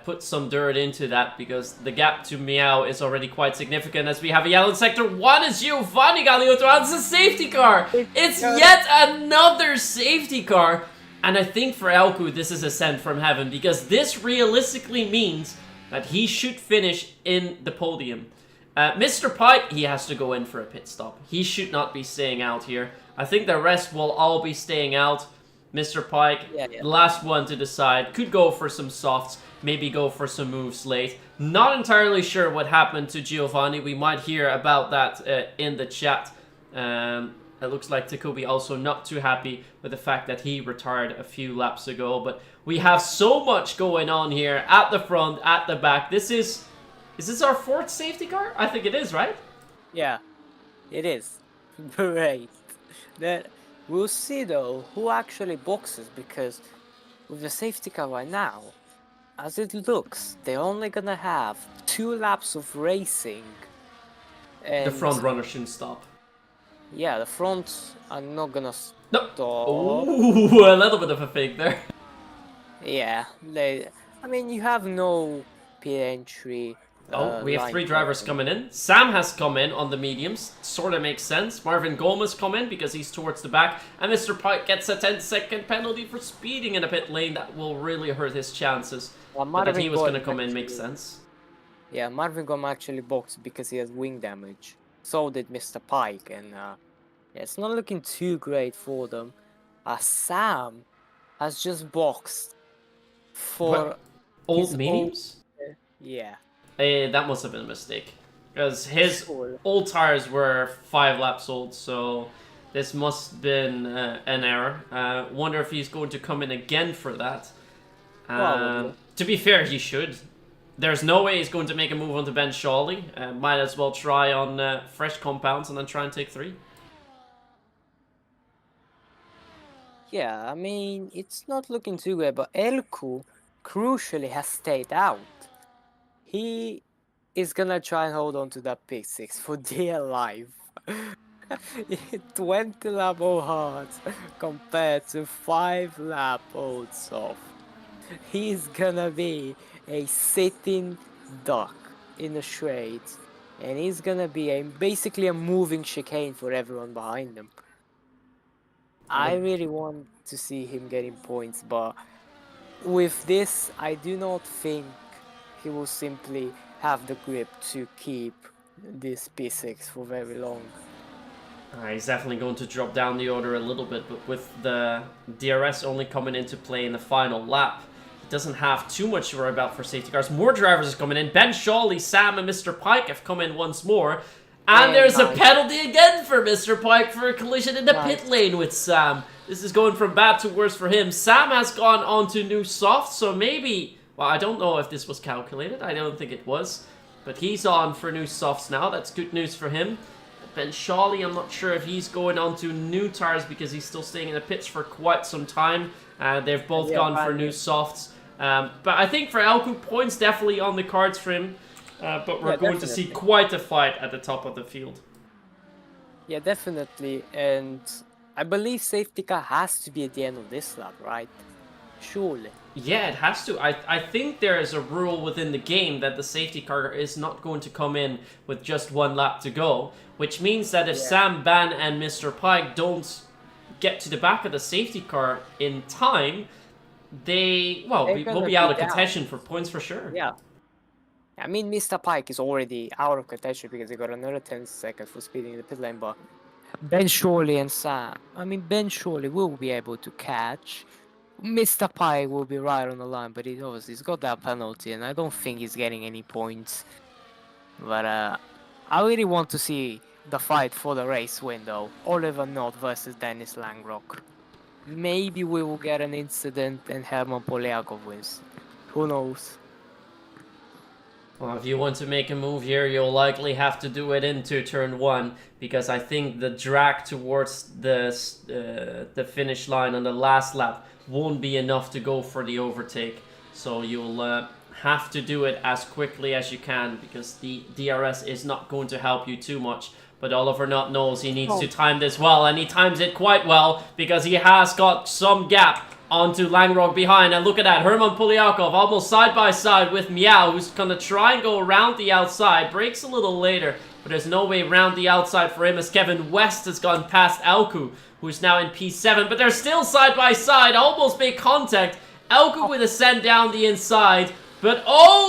put some dirt into that, because the gap to Meow is already quite significant, as we have a yellow in Sector 1 as Giovanni Galiotto has a safety car. It's yet another safety car. And I think for Elko, this is a send from heaven, because this realistically means that he should finish in the podium. Mr. Pike, he has to go in for a pit stop. He should not be staying out here. I think the rest will all be staying out. Mr. Pike, the last one to decide, could go for some softs, maybe go for some moves late. Not entirely sure what happened to Giovanni. We might hear about that in the chat. It looks like Takubi also not too happy with the fact that he retired a few laps ago. But we have so much going on here at the front, at the back. Is this our 4th safety car? I think it is, right? Yeah, it is. Great. Then we'll see though who actually boxes, because with the safety car right now, as it looks, they're only gonna have 2 laps of racing. And The front runner shouldn't stop. yeah, the fronts are not gonna No. stop. Ooh, a little bit of a fake there. Yeah, I mean, you have no pit entry. We have line 3 drivers crossing. coming in. Sam has come in on the mediums. Sort of makes sense. Marvin Gomez come in because he's towards the back. And Mr. Pike gets a 10-second penalty for speeding in a pit lane. That will really hurt his chances. But that he was going to come in makes sense. Yeah, Marvin Gomez actually boxed because he has wing damage. So did Mr. Pike. And yeah, it's not looking too great for them. Sam has just boxed for What? Old his mediums? Yeah. That must have been a mistake. Because his Sure. old tires were 5 laps old, so this must have been an error. Wonder if he's going to come in again for that. Probably. To be fair, he should. There's no way he's going to make a move onto Ben Shawley. Might as well try on fresh compounds and then try and take 3. Yeah, I mean, it's not looking too good, but Elku crucially has stayed out. He is gonna try and hold on to that P6 for dear life. 20 lap old hards compared to 5 lap old soft. He's gonna be a sitting duck in the straight, and he's gonna be basically a moving chicane for everyone behind him. I really want to see him getting points, but with this, I do not think he will simply have the grip to keep this P6 for very long. He's definitely going to drop down the order a little bit, but with the DRS only coming into play in the final lap, he doesn't have too much to worry about for safety cars. More drivers are coming in. Ben Shawley, Sam, and Mr. Pike have come in once more. And there's a penalty again for Mr. Pike for a collision in the pit lane with Sam. This is going from bad to worse for him. Sam has gone on to new softs, so maybe... Well, I don't know if this was calculated. I don't think it was. But he's on for new softs now. That's good news for him. Ben Shawley, I'm not sure if he's going on to new tires because he's still staying in the pits for quite some time. They've both gone for new softs. But I think for Elku, points definitely on the cards for him. But we're going to see quite a fight at the top of the field. Yeah, definitely. And I believe safety car has to be at the end of this lap, right? Surely. Yeah, it has to. I think there is a rule within the game that the safety car is not going to come in with just one lap to go, which means that if Sam, Ban, and Mr. Pike don't get to the back of the safety car in time, will be out of contention for points for sure. Yeah. I mean, Mr. Pike is already out of contention because he got another 10 seconds for speeding in the pit lane, but Ben Shawley and Sam, Ben Shawley will be able to catch. Mr. Pike will be right on the line, but he's got that penalty, and I don't think he's getting any points. But I really want to see the fight for the race win, though. Oliver Knott versus Dennis Langrock. Maybe we will get an incident and Herman Poliakov wins. Who knows? Well, if you want to make a move here, you'll likely have to do it into turn 1, because I think the drag towards the finish line on the last lap won't be enough to go for the overtake. So you'll have to do it as quickly as you can, because the DRS is not going to help you too much. But Oliver Knott knows he needs to time this well, and he times it quite well, because he has got some gap onto Langrock behind. And look at that, Herman Poliakov almost side by side with Meow, who's gonna try and go around the outside. Breaks a little later, but there's no way around the outside for him, as Kevin West has gone past Elku, who's now in P7, but they're still side by side, almost make contact. Elku with a send down the inside, but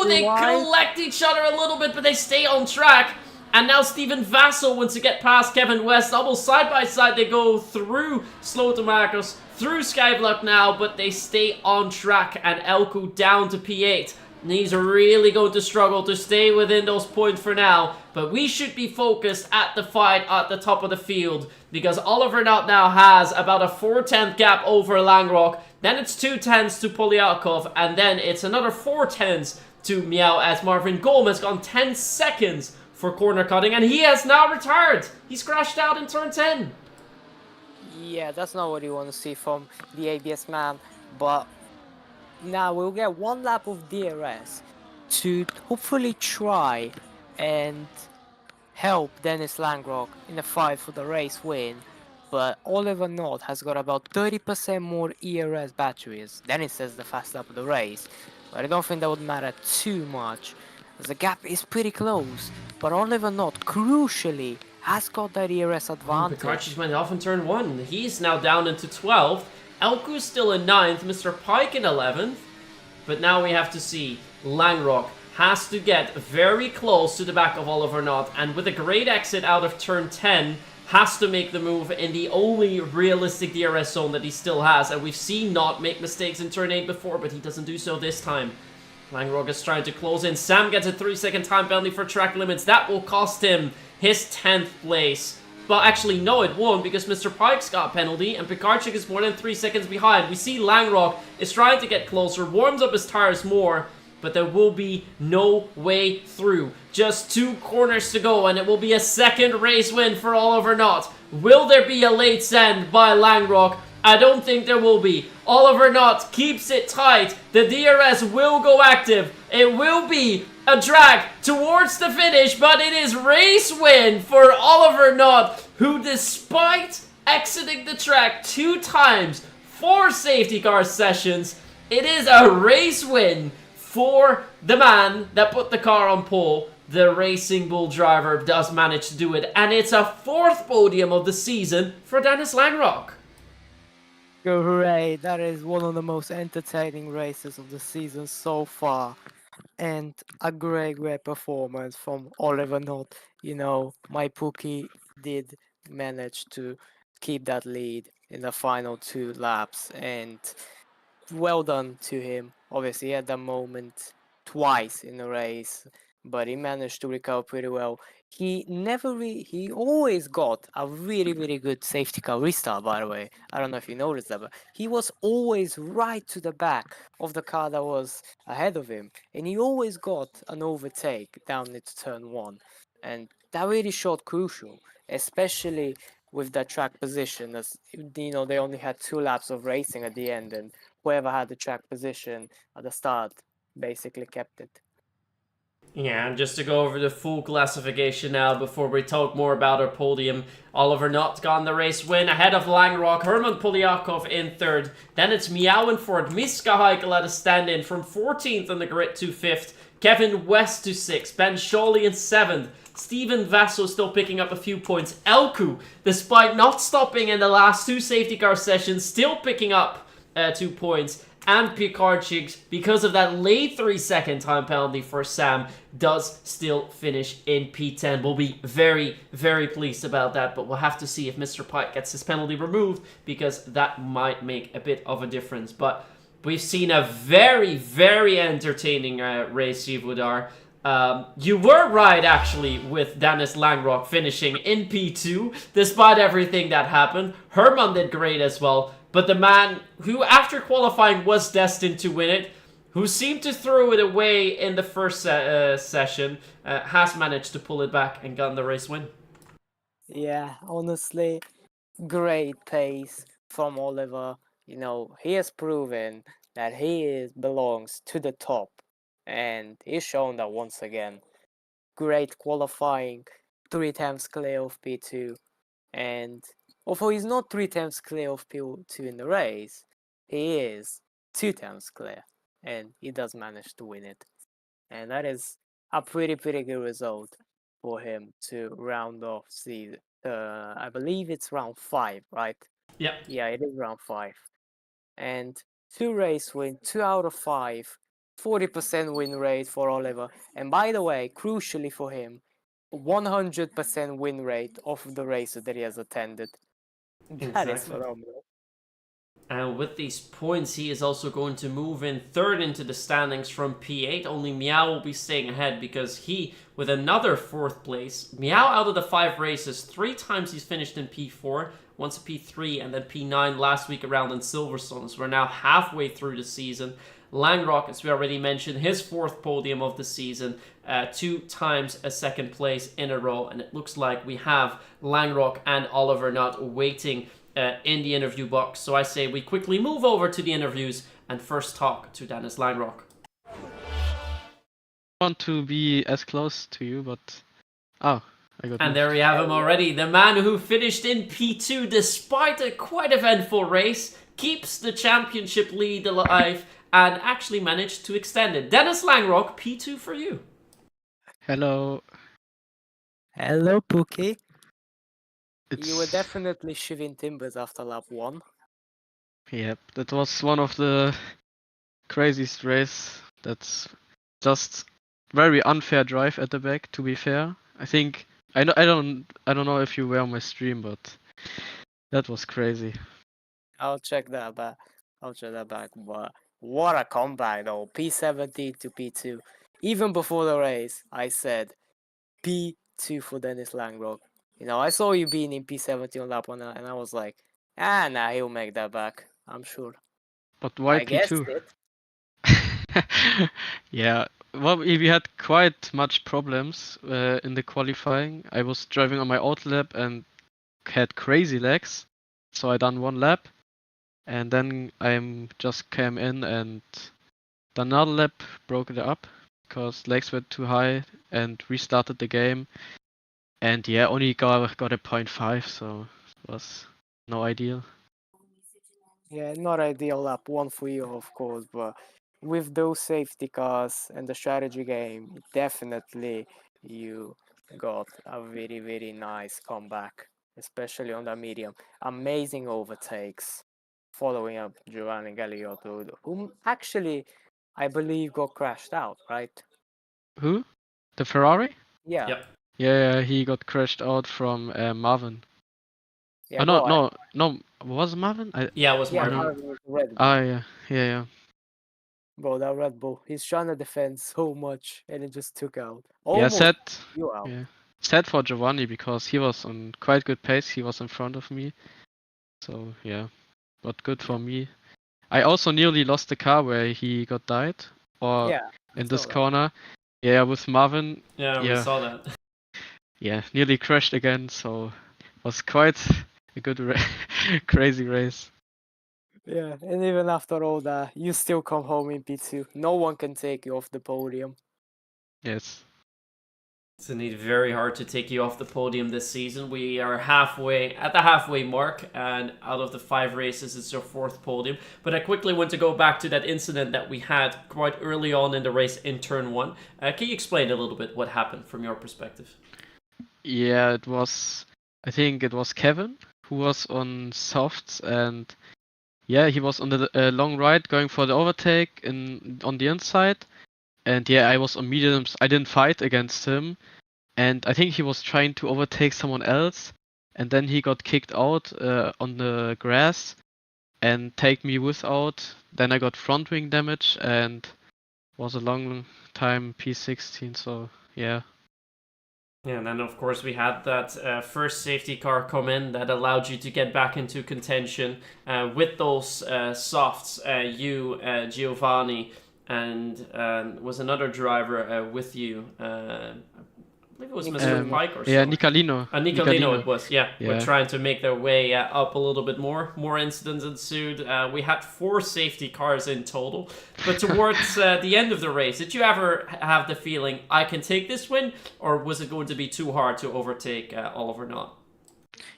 they collect each other a little bit, but they stay on track. And now Steven Vassell wants to get past Kevin West. Almost side by side they go through Slow to Marcos, through Skyblock now, but they stay on track, and Elku down to P8. And he's really going to struggle to stay within those points for now, but we should be focused at the fight at the top of the field, because Oliver Knott now has about a 4/10 gap over Langrock, then it's 2/10s to Poliakov, and then it's another 4/10s to Meow, as Marvin Golm has gone 10 seconds for corner cutting, and he has now retired. He's crashed out in turn 10. Yeah, that's not what you want to see from the ABS man, but now we'll get one lap of DRS to hopefully try and help Dennis Langrock in the fight for the race win. But Oliver Knott has got about 30% more ERS batteries. Dennis says the fast lap of the race, but I don't think that would matter too much, as the gap is pretty close. But Oliver Knott, crucially, has got that ERS advantage. Pekarchis went off in turn 1. He's now down into 12th. Elku's still in 9th. Mr. Pike in 11th. But now we have to see. Langrock has to get very close to the back of Oliver Knott, and with a great exit out of turn 10, has to make the move in the only realistic DRS zone that he still has. And we've seen Knott make mistakes in turn 8 before, but he doesn't do so this time. Langrock is trying to close in. Sam gets a 3-second time penalty for track limits. That will cost him his 10th place. But actually, no, it won't, because Mr. Pike's got a penalty, and Pekarchik is more than 3 seconds behind. We see Langrock is trying to get closer, warms up his tires more, but there will be no way through. Just 2 corners to go, and it will be a second race win for Oliver Knott. Will there be a late send by Langrock? I don't think there will be. Oliver Knott keeps it tight. The DRS will go active. It will be a drag towards the finish, but it is race win for Oliver Knott, who, despite exiting the track 2 times, 4 safety car sessions, it is a race win for the man that put the car on pole. The Racing Bull driver does manage to do it, and it's a 4th podium of the season for Dennis Langrock. Hooray, that is one of the most entertaining races of the season so far. and a great performance from Oliver Knott. My Pookie did manage to keep that lead in the final 2 laps, and well done to him. Obviously, he had that moment twice in the race, but he managed to recover pretty well. He always got a really good safety car restart, by the way. I don't know if you noticed that, but he was always right to the back of the car that was ahead of him, and he always got an overtake down into turn one, and that really showed crucial, especially with that track position, as they only had 2 laps of racing at the end, and whoever had the track position at the start basically kept it. Yeah, and just to go over the full classification now before we talk more about our podium, Oliver Knott got the race win ahead of Langrock, Herman Polyakov in third. Then it's Miao in fourth, Miska Heikel at a stand-in from 14th on the grid to 5th, Kevin West to 6th, Ben Shawley in 7th, Steven Vasso still picking up a few points, Elku, despite not stopping in the last 2 safety car sessions, still picking up 2 points, and Pikarczyk, because of that late 3-second time penalty for Sam, does still finish in P10. We'll be very pleased about that, but we'll have to see if Mr. Pike gets his penalty removed, because that might make a bit of a difference. But we've seen a very entertaining race, Yvudar. You were right, actually, with Dennis Langrock finishing in P2, despite everything that happened. Herman did great as well. But the man who, after qualifying, was destined to win it, who seemed to throw it away in the first session, has managed to pull it back and gotten the race win. Yeah, honestly, great pace from Oliver. He has proven that belongs to the top, and he's shown that once again. Great qualifying, 3 times clear of P2, and although he's not 3 times clear of P2 in the race, he is 2 times clear, and he does manage to win it. And that is a pretty good result for him to round off the, I believe it's round 5, right? Yep. Yeah, it is round 5. And 2 race win, 2 out of 5, 40% win rate for Oliver. And by the way, crucially for him, 100% win rate of the races that he has attended. That is Exactly. phenomenal. And with these points, he is also going to move in third into the standings from P8. Only Meow will be staying ahead because he, with another 4th place, Meow out of the 5 races, 3 times he's finished in P4, once P3 and then P9 last week around in Silverstone. So we're now halfway through the season. Langrock, as we already mentioned, his 4th podium of the season, 2 times a 2nd place in a row. And it looks like we have Langrock and Oliver Knott waiting in the interview box. So I say we quickly move over to the interviews and first talk to Dennis Langrock. I want to be as close to you, but I got. And there we have him already, the man who finished in P2 despite a quite eventful race, keeps the championship lead alive, and actually managed to extend it. Dennis Langrock, P2 for you. Hello. Hello, Pookie. You were definitely shiving timbers after lap 1. Yep, that was one of the craziest race. That's just very unfair drive at the back. To be fair, I think I don't know if you were on my stream, but that was crazy. I'll check that back. But what a comeback though. P17 to P2. Even before the race, I said P2 for Dennis Langrock. I saw you being in P17 on lap 1, and I was like, nah, he'll make that back. I'm sure. But why I guessed P2? it. Yeah, well, we had quite much problems in the qualifying. I was driving on my auto lap and had crazy lags, so I done 1 lap, and then I just came in and done another lap, broke it up because legs were too high, and restarted the game. And yeah, only got a 0.5, so it was no ideal. Yeah, not ideal lap 1 for you, of course, but with those safety cars and the strategy game, definitely you got a very nice comeback, especially on the medium. Amazing overtakes following up Giovanni Gagliotto, whom actually I believe, got crashed out, right? Who? The Ferrari? Yeah. Yep. Yeah, he got crashed out from Marvin. Yeah, Oh, go no, ahead. no, was it Marvin? Yeah, it was Yeah, Martin. Marvin was Red Bull. Ah, yeah. Bro, that Red Bull, he's trying to defend so much and it just took out. Yeah, Almost sad. you out. Yeah, sad for Giovanni because he was on quite good pace. He was in front of me, so yeah, but good for me. I also nearly lost the car where he got died, or Yeah, I in saw this that. corner. Yeah, with Marvin. Yeah, we Yeah, saw that. yeah, nearly crashed again. So was quite a good crazy race. Yeah, and even after all that, you still come home in P2. No one can take you off the podium. Yes. It's indeed very hard to take you off the podium this season. We are halfway at the halfway mark, and out of the 5 races, it's your 4th podium. But I quickly want to go back to that incident that we had quite early on in the race in turn 1. Can you explain a little bit what happened from your perspective? Yeah, it was. I think it was Kevin who was on softs, and yeah, he was on the long right going for the overtake on the inside, and yeah, I was on mediums. I didn't fight against him, and I think he was trying to overtake someone else, and then he got kicked out on the grass and take me without. Then I got front wing damage and was a long time P16. So yeah. Yeah, and then of course we had that first safety car come in that allowed you to get back into contention with those softs. You, Giovanni, and was another driver with you. I believe it was Mr. Pike or so. Yeah, Nicolino. Nicolino it was, yeah. We're Yeah. trying to make their way up a little bit more. More incidents ensued. We had 4 safety cars in total. But towards the end of the race, did you ever have the feeling, I can take this win? Or was it going to be too hard to overtake Oliver Knott?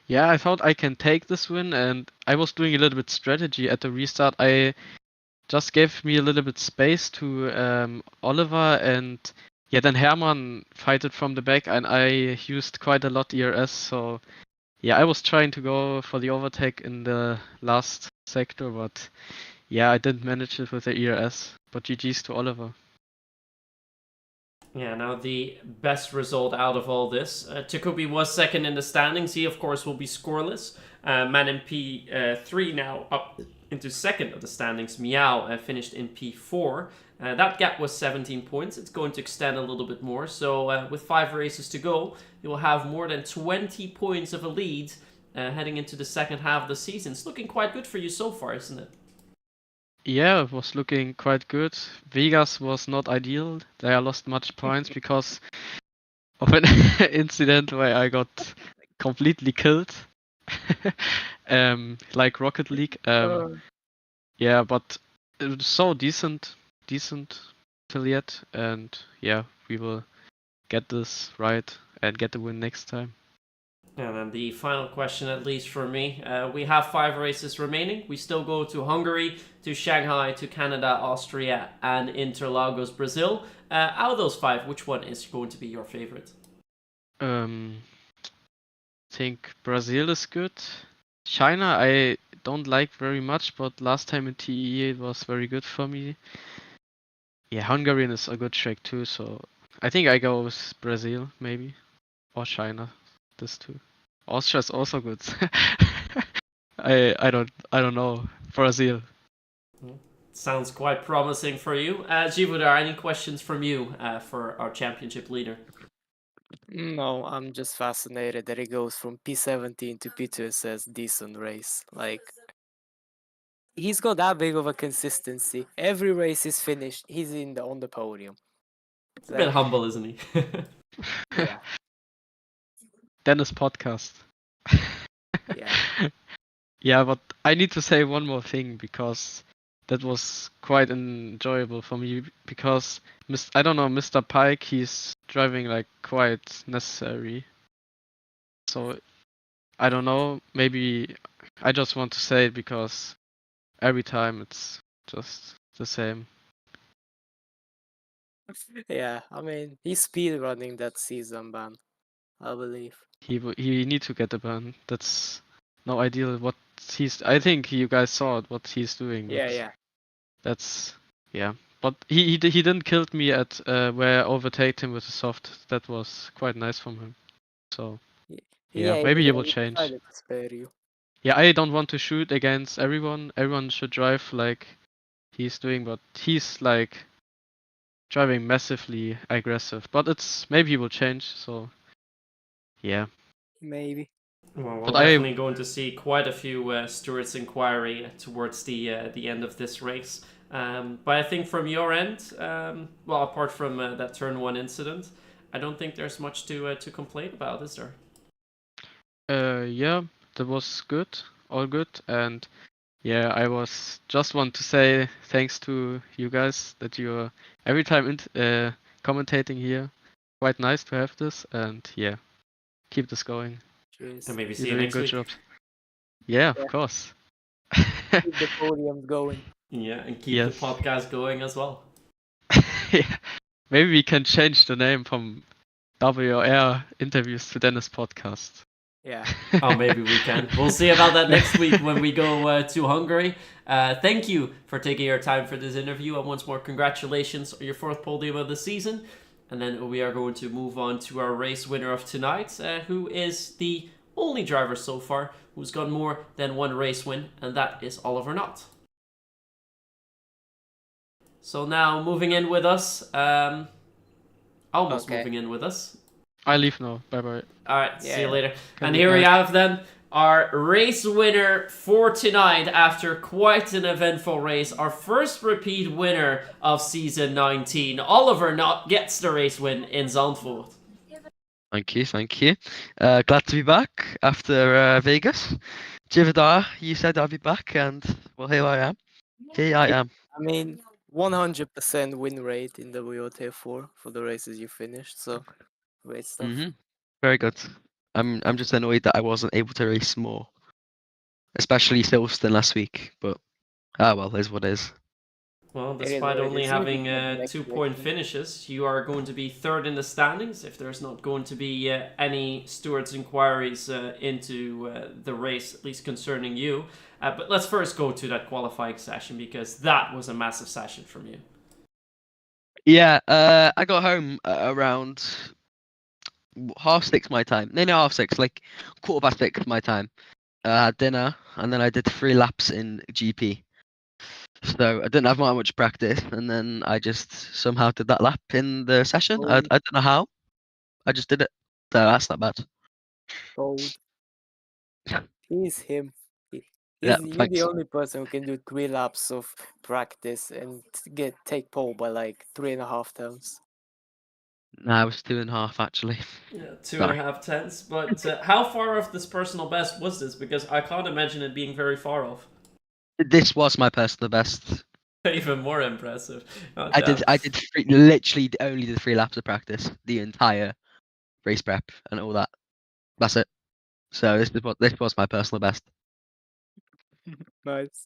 Yeah, I thought I can take this win, and I was doing a little bit strategy at the restart. I just gave me a little bit space to Oliver, and yeah, then Hermann fighted from the back, and I used quite a lot ERS. So yeah, I was trying to go for the overtake in the last sector, but yeah, I didn't manage it with the ERS. But GG's to Oliver. Yeah, now the best result out of all this. Takubi was second in the standings. He, of course, will be scoreless. Man in P3 now up into second of the standings. Meow finished in P4. That gap was 17 points. It's going to extend a little bit more. So with 5 races to go, you will have more than 20 points of a lead heading into the second half of the season. It's looking quite good for you so far, isn't it? Yeah, it was looking quite good. Vegas was not ideal. There I lost much points because of an incident where I got completely killed. Like Rocket League. Yeah, but it was so decent till yet, and yeah, we will get this right and get the win next time. And then the final question, at least for me. We have 5 races remaining. We still go to Hungary, to Shanghai, to Canada, Austria, and Interlagos, Brazil. Out of those 5, which one is going to be your favorite? I think Brazil is good. China I don't like very much, but last time in TE it was very good for me. Yeah, Hungarian is a good track too, so I think I go with Brazil maybe, or China. This two. Austria is also good. I don't know. Brazil. Sounds quite promising for you. Jivodar, any questions from you for our championship leader? No, I'm just fascinated that it goes from P17 to P2 and says decent race. Like, he's got that big of a consistency. Every race is finished, he's on the podium. It's a bit humble, isn't he? Yeah. Dennis podcast. Yeah. Yeah, but I need to say one more thing because that was quite enjoyable for me because I don't know, Mr. Pike, he's driving like quite necessary. So I don't know, maybe I just want to say it because every time it's just the same. Yeah, I mean, he's speed running that season ban, I believe. He need to get a ban. That's no ideal what he's. I think you guys saw what he's doing. Yeah, yeah. That's yeah. But he didn't kill me at where I overtake him with a soft. That was quite nice from him. So yeah, maybe he will change. decided to spare you. Yeah, I don't want to shoot against everyone. Everyone should drive like he's doing, but he's like driving massively aggressive. But it's maybe he will change. So yeah. Maybe. Well, we're But definitely going to see quite a few Stewart's inquiry towards the end of this race. But I think from your end, well, apart from that turn one incident, I don't think there's much to complain about, is there? Yeah, that was good, all good, and yeah, I was just want to say thanks to you guys that you're every time commentating here. Quite nice to have this, and yeah, keep this going. Cheers. And maybe You're see you doing next good week. job. Yeah, Yeah. of course. Keep the podiums going. Yeah, and keep Yes. the podcast going as well. Yeah. Maybe we can change the name from WOR interviews to Dennis podcast. Yeah. Oh, maybe we can. We'll see about that next week when we go to Hungary. Thank you for taking your time for this interview, and once more, congratulations on your fourth podium of the season. And then we are going to move on to our race winner of tonight, who is the only driver so far who's got more than one race win, and that is Oliver Knott. So now moving in with us, almost Okay. moving in with us. I leave now. Bye bye. All right, see you Yeah. later. Have And a here good we night. have then our race winner for tonight after quite an eventful race. Our first repeat winner of season 19. Oliver Knott gets the race win in Zandvoort. Thank you, thank you. Glad to be back after Vegas. Jivadar, you said I'd be back, and well, here I am. Here I am. I mean, 100% win rate in WOT4 for the races you finished. So great stuff. Very good. I'm just annoyed that I wasn't able to race more, especially Silverstone last week. But well, is what is. Well, It is despite what it only is. having Maybe the next 2-point race. finishes, you are going to be third in the standings if there's not going to be any stewards' inquiries into the race, at least concerning you. But let's first go to that qualifying session because that was a massive session from you. Yeah. I got home around 6:30 my time. No, 6:30, like 6:15 my time. Had dinner, and then I did 3 laps in GP. So I didn't have much practice, and then I just somehow did that lap in the session. I don't know how. I just did it. So that's not bad. Gold. He's him. Yeah, You're thanks. the only person who can do 3 laps of practice and take pole by like 3.5 times. No, I was 2.5 actually. Yeah, 2.5 tenths. But how far off this personal best was this? Because I can't imagine it being very far off. This was my personal best. Even more impressive. Oh, I damn. did literally only did 3 laps of practice the entire race prep and all that. That's it. So this was my personal best. Nice.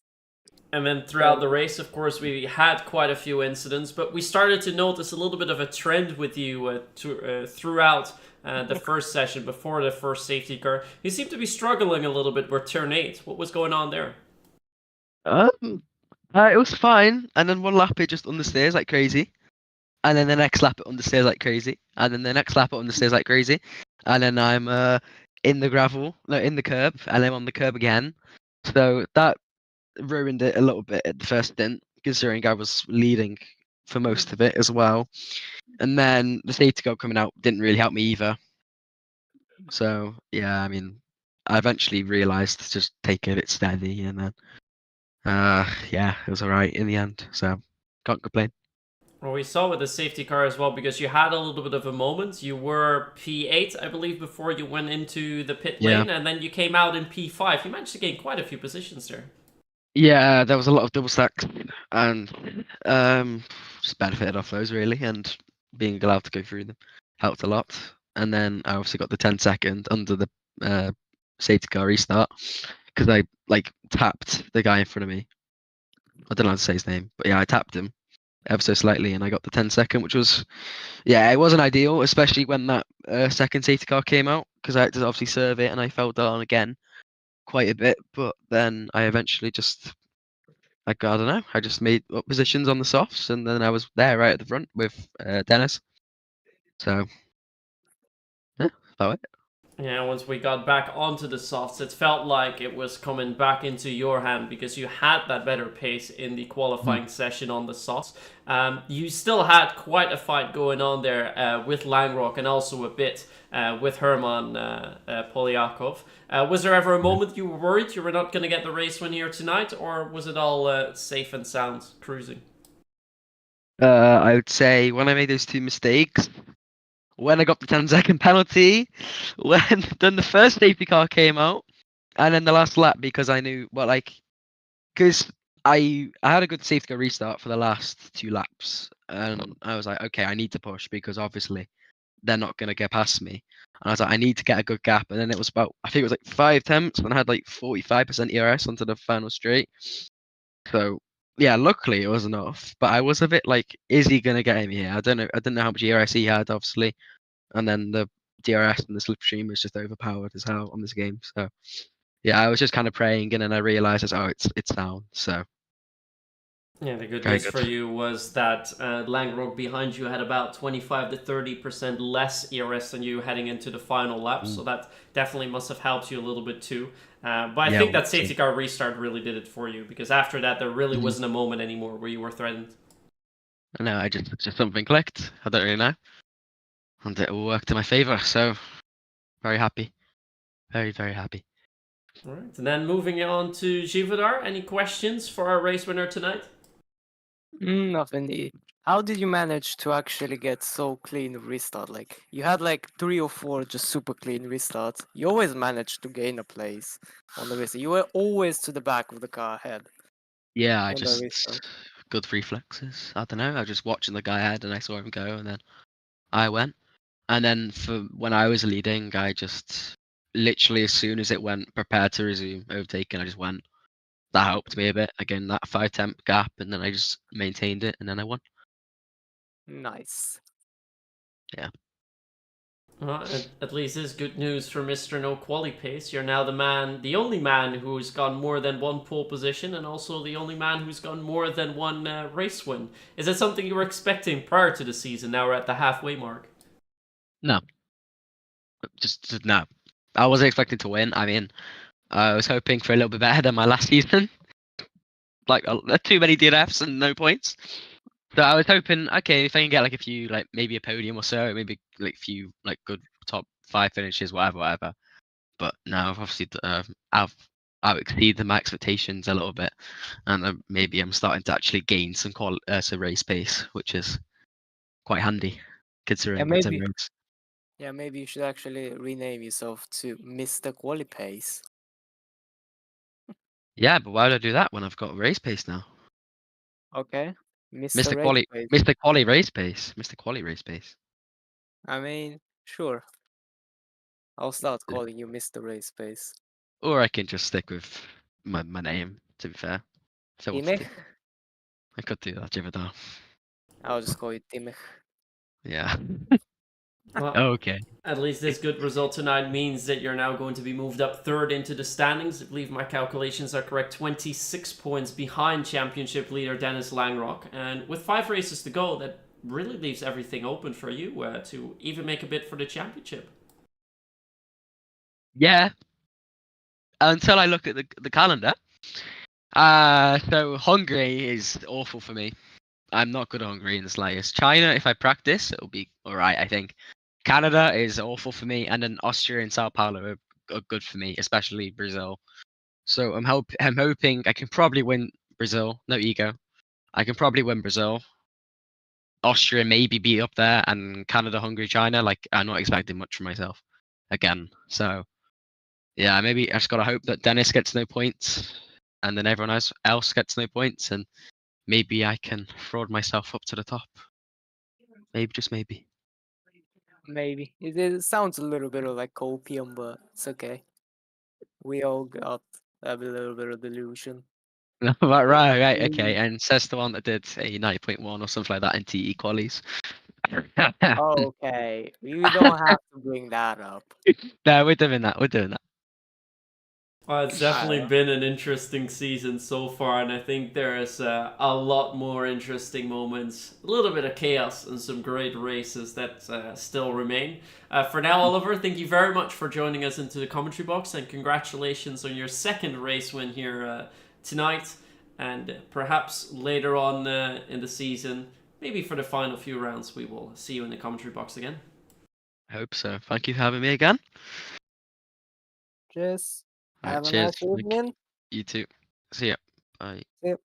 And then throughout the race, of course, we had quite a few incidents, but we started to notice a little bit of a trend with you throughout the first session before the first safety car. You seemed to be struggling a little bit with turn 8. What was going on there? It was fine, and then one lap it just understeers like crazy, and then the next lap it understeers like crazy, and then the next lap it understeers like crazy, and then I'm in the gravel, no, in the curb, and I'm on the curb again. So that ruined it a little bit at the first stint, considering I was leading for most of it as well. And then the safety car coming out didn't really help me either. So yeah, I mean, I eventually realised to just take it a bit steady, and then yeah, it was alright in the end. So can't complain. Well, we saw with the safety car as well, because you had a little bit of a moment. You were P8, I believe, before you went into the pit lane, and then you came out in P5. You managed to gain quite a few positions there. Yeah, there was a lot of double stacks, and just benefited off those really, and being allowed to go through them helped a lot. And then I obviously got the 10-second under the safety car restart because I like tapped the guy in front of me. I don't know how to say his name, but yeah, I tapped him ever so slightly, and I got the 10-second, which was, yeah, it wasn't ideal, especially when that second safety car came out, because I had to obviously serve it, and I fell down again quite a bit. But then I eventually just I don't know. I just made up positions on the softs, and then I was there right at the front with Dennis. So yeah, about it. Yeah, once we got back onto the softs, it felt like it was coming back into your hand because you had that better pace in the qualifying session on the softs. You still had quite a fight going on there with Langrock and also a bit with Herman Polyakov. Was there ever a moment you were worried you were not going to get the race win here tonight, or was it all safe and sound cruising? I would say when I made those 2 mistakes, when I got the 10-second penalty, when then the first safety car came out, and then the last lap because I knew because I had a good safety car restart for the last 2 laps, and I was like, okay, I need to push because obviously they're not gonna get past me. And I was like, I need to get a good gap. And then it was about, I think it was like 5 attempts, and I had like 45% ERS onto the final straight. So yeah, luckily it was enough. But I was a bit like, is he gonna get him here? I don't know. I didn't know how much ERS he had, obviously, and then the DRS and the slipstream was just overpowered as hell on this game. So yeah, I was just kind of praying, and then I realized, oh, it's down. So Yeah, the good very news good. for you was that Langrock behind you had about 25 to 30% less ERS than you heading into the final lap, so that definitely must have helped you a little bit too. But I Yeah, think that 100%. safety car restart really did it for you because after that, there really Mhm. wasn't a moment anymore where you were threatened. No, I just something clicked. I don't really know, and it all worked in my favor. So very happy, very happy. All right, and then moving on to Givadar, any questions for our race winner tonight? Nothing. How did you manage to actually get so clean restart? Like you had like 3 or 4 just super clean restarts. You always managed to gain a place on the restart. You were always to the back of the car ahead Yeah, I on the just restart. good reflexes. I don't know. I was just watching the guy ahead, and I saw him go, and then I went. And then for when I was leading, I just literally as soon as it went prepared to resume overtaking, I just went. That helped me a bit. Again, that 5 temp gap, and then I just maintained it, and then I won. Nice. Yeah. Well, at least this is good news for Mr. No Quali Pace. You're now the only man who's gone more than one pole position, and also the only man who's gone more than one race win. Is that something you were expecting prior to the season? Now we're at the halfway mark. No, just no. I wasn't expecting to win. I mean, I was hoping for a little bit better than my last season. Like too many DNFs and no points. So I was hoping, okay, if I can get like a few, like maybe a podium or so, maybe like a few like good top 5 finishes, whatever. But now I've obviously I've exceeded my expectations a little bit, and maybe I'm starting to actually gain some race pace, which is quite handy Yeah, considering it's maybe. Emirates. Yeah, maybe you should actually rename yourself to Mr. Quali Pace. Yeah, but why would I do that when I've got race pace now? Okay, Mr. Mr. Race Quali, Pace. Mr. Quali race pace, Mr. Quali race pace. I mean, sure. I'll start calling you Mr. Race Pace. Or I can just stick with my name. To be fair, if I wanted Timech? to, I could do that, Jivadar. I'll just call you Timech. Yeah. Well, Okay. at least this good result tonight means that you're now going to be moved up third into the standings. I believe my calculations are correct. 26 points behind championship leader Dennis Langrock. And with 5 races to go, that really leaves everything open for you to even make a bid for the championship. Yeah. Until I look at the calendar. So Hungary is awful for me. I'm not good at Hungary in the slightest. China, if I practice, it'll be alright, I think. Canada is awful for me, and then Austria and Sao Paulo are good for me, especially Brazil. So I'm hoping I can probably win Brazil. No ego. I can probably win Brazil. Austria maybe be up there, and Canada, Hungary, China. Like I'm not expecting much from myself again. So yeah, maybe I just gotta hope that Dennis gets no points, and then everyone else gets no points, and maybe I can fraud myself up to the top. Maybe, just maybe. Maybe. It sounds a little bit like opium, but it's okay. We all got a little bit of delusion. Right, okay. And says the one that did a 90.1 or something like that in TE qualies. Okay, you don't have to bring that up. No, we're doing that. We're doing that. Well, it's definitely been an interesting season so far, and I think there's a lot more interesting moments, a little bit of chaos, and some great races that still remain. For now, Oliver, thank you very much for joining us into the commentary box, and congratulations on your second race win here tonight, and perhaps later on in the season, maybe for the final few rounds, we will see you in the commentary box again. I hope so. Thank you for having me again. Just Right, have a cheers. nice evening. You too. See ya. Bye. Yep.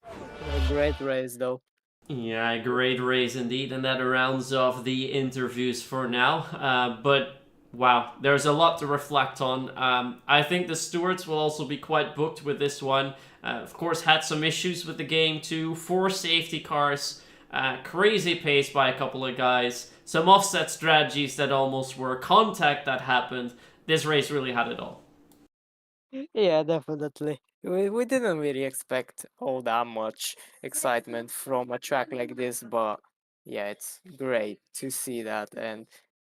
A great race, though. Yeah, great race indeed, and that rounds off the interviews for now. But wow, there's a lot to reflect on. I think the stewards will also be quite booked with this one. Of course, had some issues with the game too. 4 safety cars, crazy pace by a couple of guys, some offset strategies that almost were, contact that happened. This race really had it all. Yeah, definitely. We didn't really expect all that much excitement from a track like this, but yeah, it's great to see that. And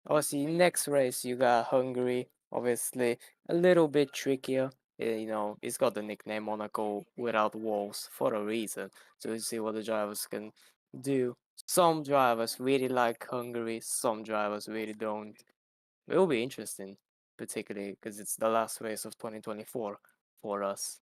obviously, next race you got Hungary, obviously a little bit trickier. You know, it's got the nickname Monaco without walls for a reason. So we see what the drivers can do. Some drivers really like Hungary, some drivers really don't. It will be interesting, particularly because it's the last race of 2024 for us.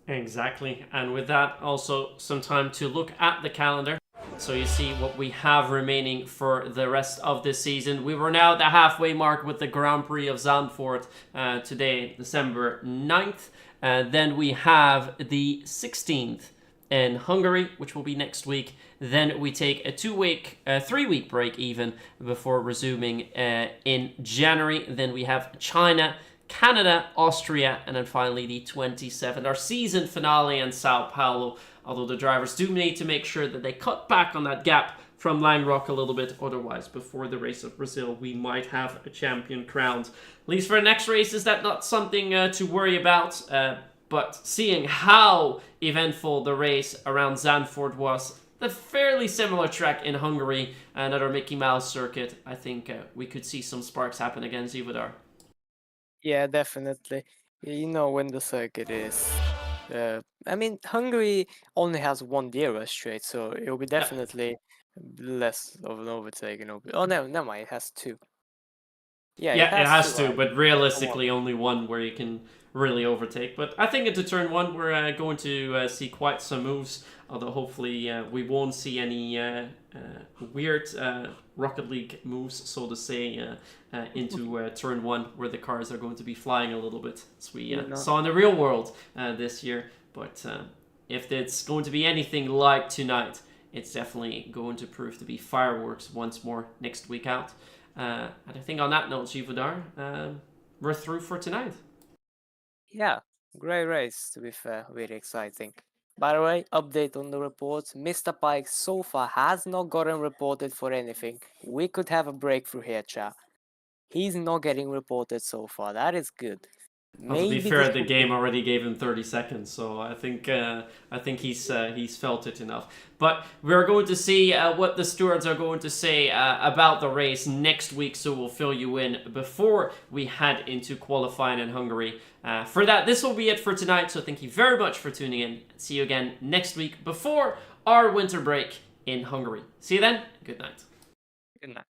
Exactly, and with that, also some time to look at the calendar. So you see what we have remaining for the rest of this season. We were now at the halfway mark with the Grand Prix of Zandvoort today, December 9th. Then we have the 16th in Hungary, which will be next week. Then we take a 3-week break even before resuming in January. Then we have China, Canada, Austria, and then finally the 27th, our season finale in Sao Paulo. Although the drivers do need to make sure that they cut back on that gap from Langrock a little bit. Otherwise, before the race of Brazil, we might have a champion crowned. At least for the next race, is that not something to worry about? But seeing how eventful the race around Zandvoort was, the fairly similar track in Hungary, another Mickey Mouse circuit, I think we could see some sparks happen again, Zivodar. Yeah, definitely. You know when the circuit is. I mean, Hungary only has one DRS straight, so it'll be definitely less of an overtake. Oh no, never mind. It has 2. Yeah, Yeah, it has 2. to, but realistically only one where you can really overtake. But I think into turn 1 we're going to see quite some moves, although hopefully we won't see any weird Rocket League moves, so to say, into turn 1 where the cars are going to be flying a little bit, as we saw in the real world this year. But if it's going to be anything like tonight, it's definitely going to prove to be fireworks once more next week out. And I think on that note, Zivodar, we're through for tonight. Yeah, great race, to be fair. Really exciting. By the way, update on the reports. Mr. Pike so far has not gotten reported for anything. We could have a breakthrough here, chat. He's not getting reported so far. That is good. Well, to be Maybe fair, this the will game already gave him 30 seconds, so I think he's felt it enough. But we're going to see what the stewards are going to say about the race next week, so we'll fill you in before we head into qualifying in Hungary. For that, this will be it for tonight, so thank you very much for tuning in. See you again next week before our winter break in Hungary. See you then. Good night. Good night.